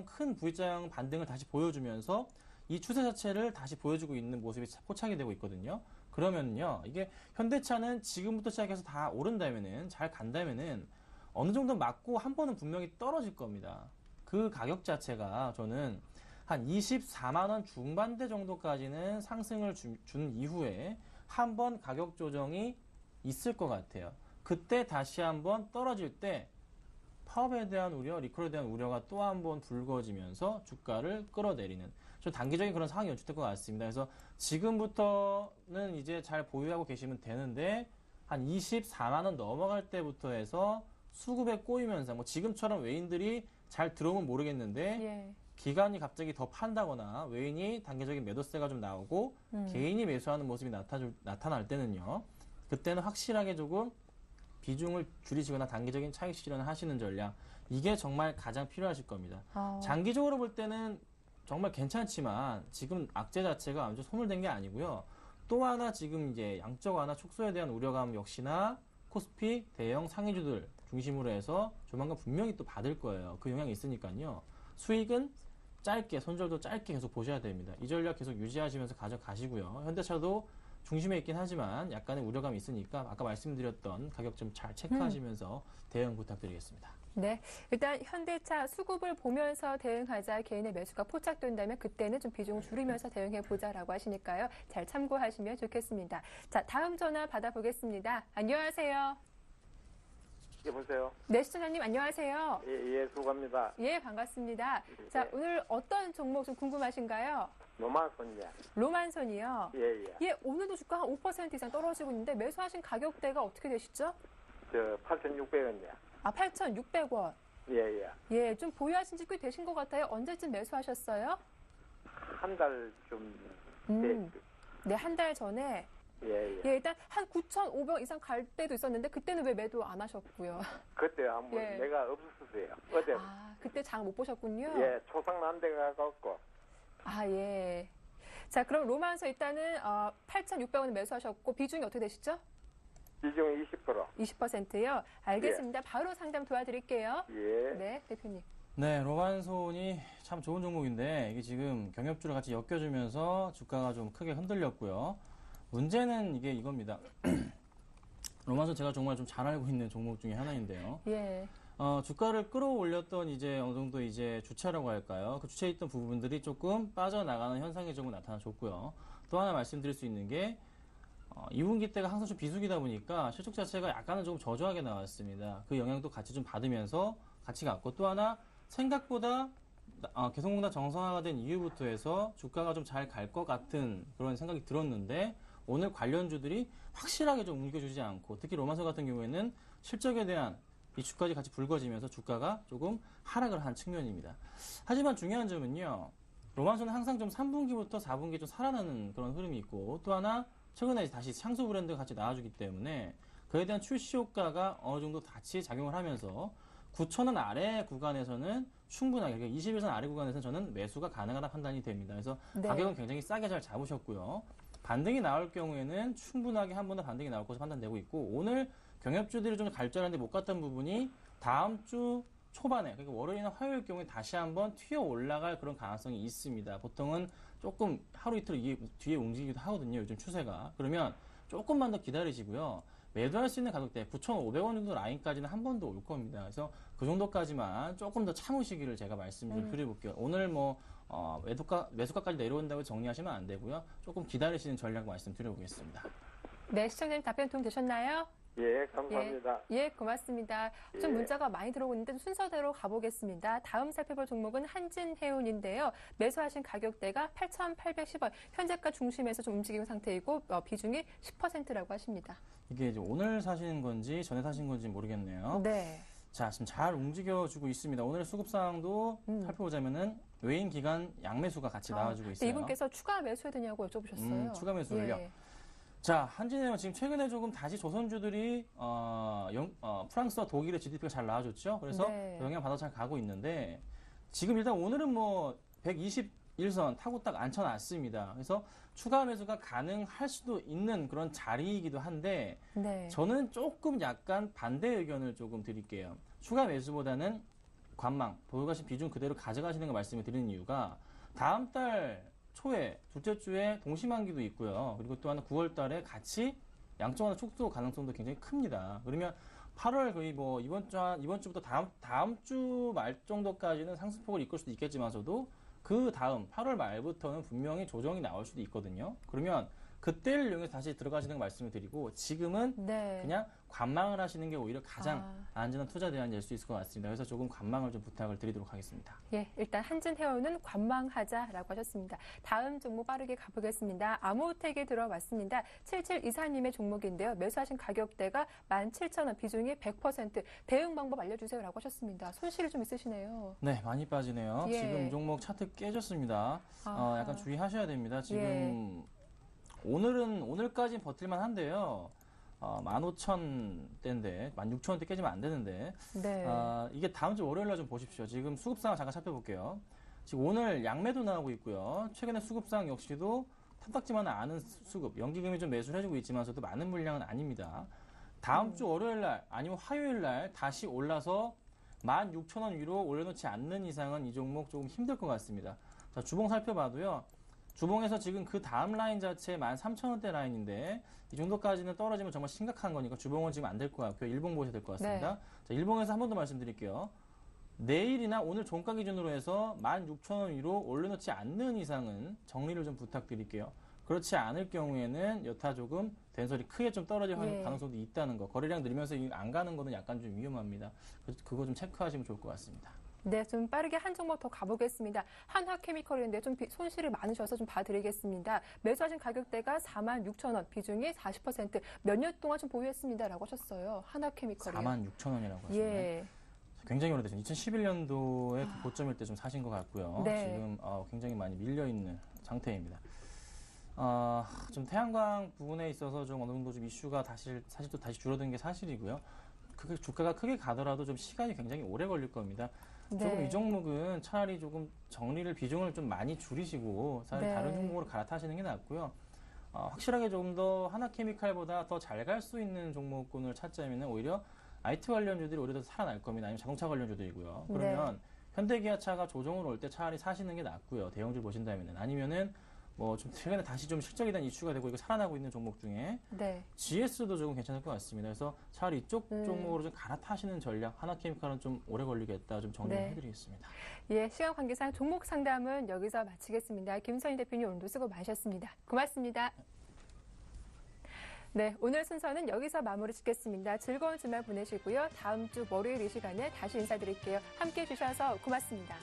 큰 V자형 반등을 다시 보여주면서 이 추세 자체를 다시 보여주고 있는 모습이 포착이 되고 있거든요. 그러면요, 이게 현대차는 지금부터 시작해서 다 오른다면은, 잘 간다면은, 어느 정도 맞고 한 번은 분명히 떨어질 겁니다. 그 가격 자체가 저는 한 24만원 중반대 정도까지는 상승을 준 이후에 한 번 가격 조정이 있을 것 같아요. 그때 다시 한번 떨어질 때 파업에 대한 우려, 리콜에 대한 우려가 또 한 번 불거지면서 주가를 끌어내리는 좀 단기적인 그런 상황이 연출될 것 같습니다. 그래서 지금부터는 이제 잘 보유하고 계시면 되는데 한 24만 원 넘어갈 때부터 해서 수급에 꼬이면서 뭐 지금처럼 외인들이 잘 들어오면 모르겠는데 예. 기관이 갑자기 더 판다거나 외인이 단계적인 매도세가 좀 나오고 개인이 매수하는 모습이 나타날 때는요. 그때는 확실하게 조금 비중을 줄이시거나 단기적인 차익 실현을 하시는 전략, 이게 정말 가장 필요하실 겁니다. 장기적으로 볼 때는 정말 괜찮지만 지금 악재 자체가 완전 소멸된 게 아니고요. 또 하나 지금 이제 양적 완화 축소에 대한 우려감 역시나 코스피 대형 상위주들 중심으로 해서 조만간 분명히 또 받을 거예요. 그 영향이 있으니까요. 수익은 짧게, 손절도 짧게 계속 보셔야 됩니다. 이 전략 계속 유지하시면서 가져가시고요. 현대차도 중심에 있긴 하지만 약간의 우려감이 있으니까 아까 말씀드렸던 가격 좀 잘 체크하시면서 대응 부탁드리겠습니다. 네. 일단 현대차 수급을 보면서 대응하자, 개인의 매수가 포착된다면 그때는 좀 비중을 줄이면서 대응해보자라고 하시니까요. 잘 참고하시면 좋겠습니다. 자, 다음 전화 받아보겠습니다. 안녕하세요. 여보세요. 네, 시청자님 안녕하세요. 예, 수고합니다. 예, 반갑습니다. 자, 오늘 어떤 종목 좀 궁금하신가요? 노마손이야. 로만손이요. 예. 예, 오늘도 주가 한 5% 이상 떨어지고 있는데 매수하신 가격대가 어떻게 되시죠? 8,600원이야. 아, 8,600원. 예. 예, 좀 보유하신 지 꽤 되신 것 같아요. 언제쯤 매수하셨어요? 한 달 좀. 네, 한 달 전에. 예. 예, 일단 한 9,500원 이상 갈 때도 있었는데 그때는 왜 매도 안 하셨고요? 그때 한번 예. 내가 없었어요. 어제. 아, 그때 장 못 보셨군요. 예, 초상 난 데가 가고. 아, 예. 자, 그럼 로만서 일단은 8,600원 매수하셨고 비중이 어떻게 되시죠? 비중 20%. 20%요. 알겠습니다. 바로 상담 도와드릴게요. 예. 네, 대표님. 네, 로만손이 참 좋은 종목인데 이게 지금 경협주를 같이 엮여주면서 주가가 좀 크게 흔들렸고요. 문제는 이게 이겁니다. 로만손 제가 정말 좀 잘 알고 있는 종목 중에 하나인데요. 예. 주가를 끌어올렸던 이제 어느 정도 이제 주체라고 할까요? 그 주체에 있던 부분들이 조금 빠져나가는 현상이 조금 나타나줬고요. 또 하나 말씀드릴 수 있는 게 2분기 때가 항상 좀 비수기다 보니까 실적 자체가 약간은 조금 저조하게 나왔습니다. 그 영향도 같이 좀 받으면서 같이 갔고, 또 하나 생각보다 개성공단 정상화가 된 이후부터 해서 주가가 좀 잘 갈 것 같은 그런 생각이 들었는데, 오늘 관련주들이 확실하게 좀 옮겨주지 않고, 특히 로마서 같은 경우에는 실적에 대한 이슈까지 같이 불거지면서 주가가 조금 하락을 한 측면입니다. 하지만 중요한 점은요, 로만소는 항상 좀 3분기부터 4분기 좀 살아나는 그런 흐름이 있고, 또 하나 최근에 다시 향수 브랜드가 같이 나와주기 때문에 그에 대한 출시 효과가 어느 정도 같이 작용을 하면서 9,000원 아래 구간에서는 충분하게, 그러니까 21선 아래 구간에서는 저는 매수가 가능하다 판단이 됩니다. 그래서 네. 가격은 굉장히 싸게 잘 잡으셨고요. 반등이 나올 경우에는 충분하게 한 번 더 반등이 나올 것으로 판단되고 있고, 오늘 경협주들이 좀 갈 줄 알았는데 못 갔던 부분이 다음 주 초반에, 그러니까 월요일이나 화요일 경우에 다시 한번 튀어 올라갈 그런 가능성이 있습니다. 보통은 조금 하루 이틀 뒤에 움직이기도 하거든요. 요즘 추세가. 그러면 조금만 더 기다리시고요. 매도할 수 있는 가격대 9,500원 정도 라인까지는 한 번 더 올 겁니다. 그래서 그 정도까지만 조금 더 참으시기를 제가 말씀 좀 드려볼게요. 오늘 매수가까지 내려온다고 정리하시면 안 되고요. 조금 기다리시는 전략 말씀드려보겠습니다. 네, 시청자님 답변 도움 되셨나요? 예, 감사합니다. 예, 고맙습니다. 좀 예. 문자가 많이 들어오고 있는데 순서대로 가보겠습니다. 다음 살펴볼 종목은 한진해운인데요. 매수하신 가격대가 8,810원, 현재가 중심에서 좀 움직이는 상태이고 비중이 10%라고 하십니다. 이게 이제 오늘 사시는 건지 전에 사신 건지 모르겠네요. 네. 자, 지금 잘 움직여주고 있습니다. 오늘의 수급사항도 살펴보자면은 외인 기관 양매수가 같이 나와주고 있어요. 이분께서 추가 매수해야 되냐고 여쭤보셨어요. 추가 매수를요? 예. 자, 한진해운 지금 최근에 조금 다시 조선주들이 프랑스와 독일의 GDP가 잘 나와줬죠. 그래서 네. 영향 받아 잘 가고 있는데, 지금 일단 오늘은 121선 타고 딱 앉혀놨습니다. 그래서 추가 매수가 가능할 수도 있는 그런 자리이기도 한데, 네. 저는 조금 약간 반대 의견을 조금 드릴게요. 추가 매수보다는 관망, 보유가신 비중 그대로 가져가시는 거 말씀을 드리는 이유가, 다음 달 초에 둘째 주에 동시만기도 있고요. 그리고 또 하나 9월 달에 같이 양적완화 축소 가능성도 굉장히 큽니다. 그러면 8월 거의 이번 주부터 다음 주 말 정도까지는 상승폭을 이끌 수도 있겠지만서도 그 다음 8월 말부터는 분명히 조정이 나올 수도 있거든요. 그러면 그때를 이용해서 다시 들어가시는 거 말씀을 드리고, 지금은 네. 그냥 관망을 하시는 게 오히려 가장 안전한 투자 대안이 될 수 있을 것 같습니다. 그래서 조금 관망을 좀 부탁을 드리도록 하겠습니다. 예, 일단 한진해운은 관망하자라고 하셨습니다. 다음 종목 빠르게 가보겠습니다. 아모텍이 들어왔습니다. 7724님의 종목인데요. 매수하신 가격대가 17,000원, 비중이 100%. 대응 방법 알려주세요라고 하셨습니다. 손실이 좀 있으시네요. 네, 많이 빠지네요. 예. 지금 이 종목 차트 깨졌습니다. 아하. 약간 주의하셔야 됩니다. 지금 오늘까지는 버틸만 한데요. 15,000대인데 16,000원대 깨지면 안 되는데, 네. 이게 다음 주 월요일 날 좀 보십시오. 지금 수급상을 잠깐 살펴볼게요. 지금 오늘 양매도 나오고 있고요. 최근에 수급상 역시도 탐탁지만은 않은 수급, 연기금이 좀 매수를 해주고 있지만서도 많은 물량은 아닙니다. 다음 주 월요일 날 아니면 화요일 날 다시 올라서 16,000원 위로 올려놓지 않는 이상은 이 종목 조금 힘들 것 같습니다. 자, 주봉 살펴봐도요. 주봉에서 지금 그 다음 라인 자체 13,000원대 라인인데, 이 정도까지는 떨어지면 정말 심각한 거니까 주봉은 지금 안 될 것 같고요. 일봉 보셔야 될 것 같습니다. 네. 자, 일봉에서 한 번 더 말씀드릴게요. 내일이나 오늘 종가 기준으로 해서 16,000원 위로 올려놓지 않는 이상은 정리를 좀 부탁드릴게요. 그렇지 않을 경우에는 여타 조금 된설이 크게 좀 떨어질 예. 가능성도 있다는 거. 거래량 늘면서 안 가는 거는 약간 좀 위험합니다. 그래서 그거 좀 체크하시면 좋을 것 같습니다. 네, 좀 빠르게 한 종목 더 가보겠습니다. 한화케미컬인데 좀 손실이 많으셔서 좀 봐드리겠습니다. 매수하신 가격대가 46,000원, 비중이 40%. 몇 년 동안 좀 보유했습니다라고 하셨어요. 한화케미컬이. 46,000원이라고 하시네요. 예. 굉장히 오래되죠. 2011년도에 그 고점일 때 좀 사신 것 같고요. 네. 지금 굉장히 많이 밀려있는 상태입니다. 좀 태양광 부분에 있어서 좀 어느 정도 좀 이슈가 사실 또 다시 줄어든 게 사실이고요. 그게 주가가 크게 가더라도 좀 시간이 굉장히 오래 걸릴 겁니다. 조금 네. 이 종목은 차라리 조금 비중을 좀 많이 줄이시고 차라리 네. 다른 종목으로 갈아타시는 게 낫고요. 확실하게 조금 더 하나케미칼보다 더 잘 갈 수 있는 종목군을 찾자면 오히려 IT 관련주들이 오히려 더 살아날 겁니다. 아니면 자동차 관련주들이고요. 그러면 네. 현대기아차가 조정으로 올 때 차라리 사시는 게 낫고요. 대형주 보신다면은. 아니면은 뭐 좀 최근에 다시 좀 실적에 대한 이슈가 되고 이거 살아나고 있는 종목 중에 네. GS도 조금 괜찮을 것 같습니다. 그래서 차라리 이쪽 종목으로 좀 갈아타시는 전략, 하나케미칼은 좀 오래 걸리겠다 좀 정리를 네. 해드리겠습니다. 예, 시간 관계상 종목 상담은 여기서 마치겠습니다. 김선희 대표님 오늘도 수고 많으셨습니다. 고맙습니다. 네, 오늘 순서는 여기서 마무리 짓겠습니다. 즐거운 주말 보내시고요. 다음 주 월요일 이 시간에 다시 인사드릴게요. 함께해 주셔서 고맙습니다.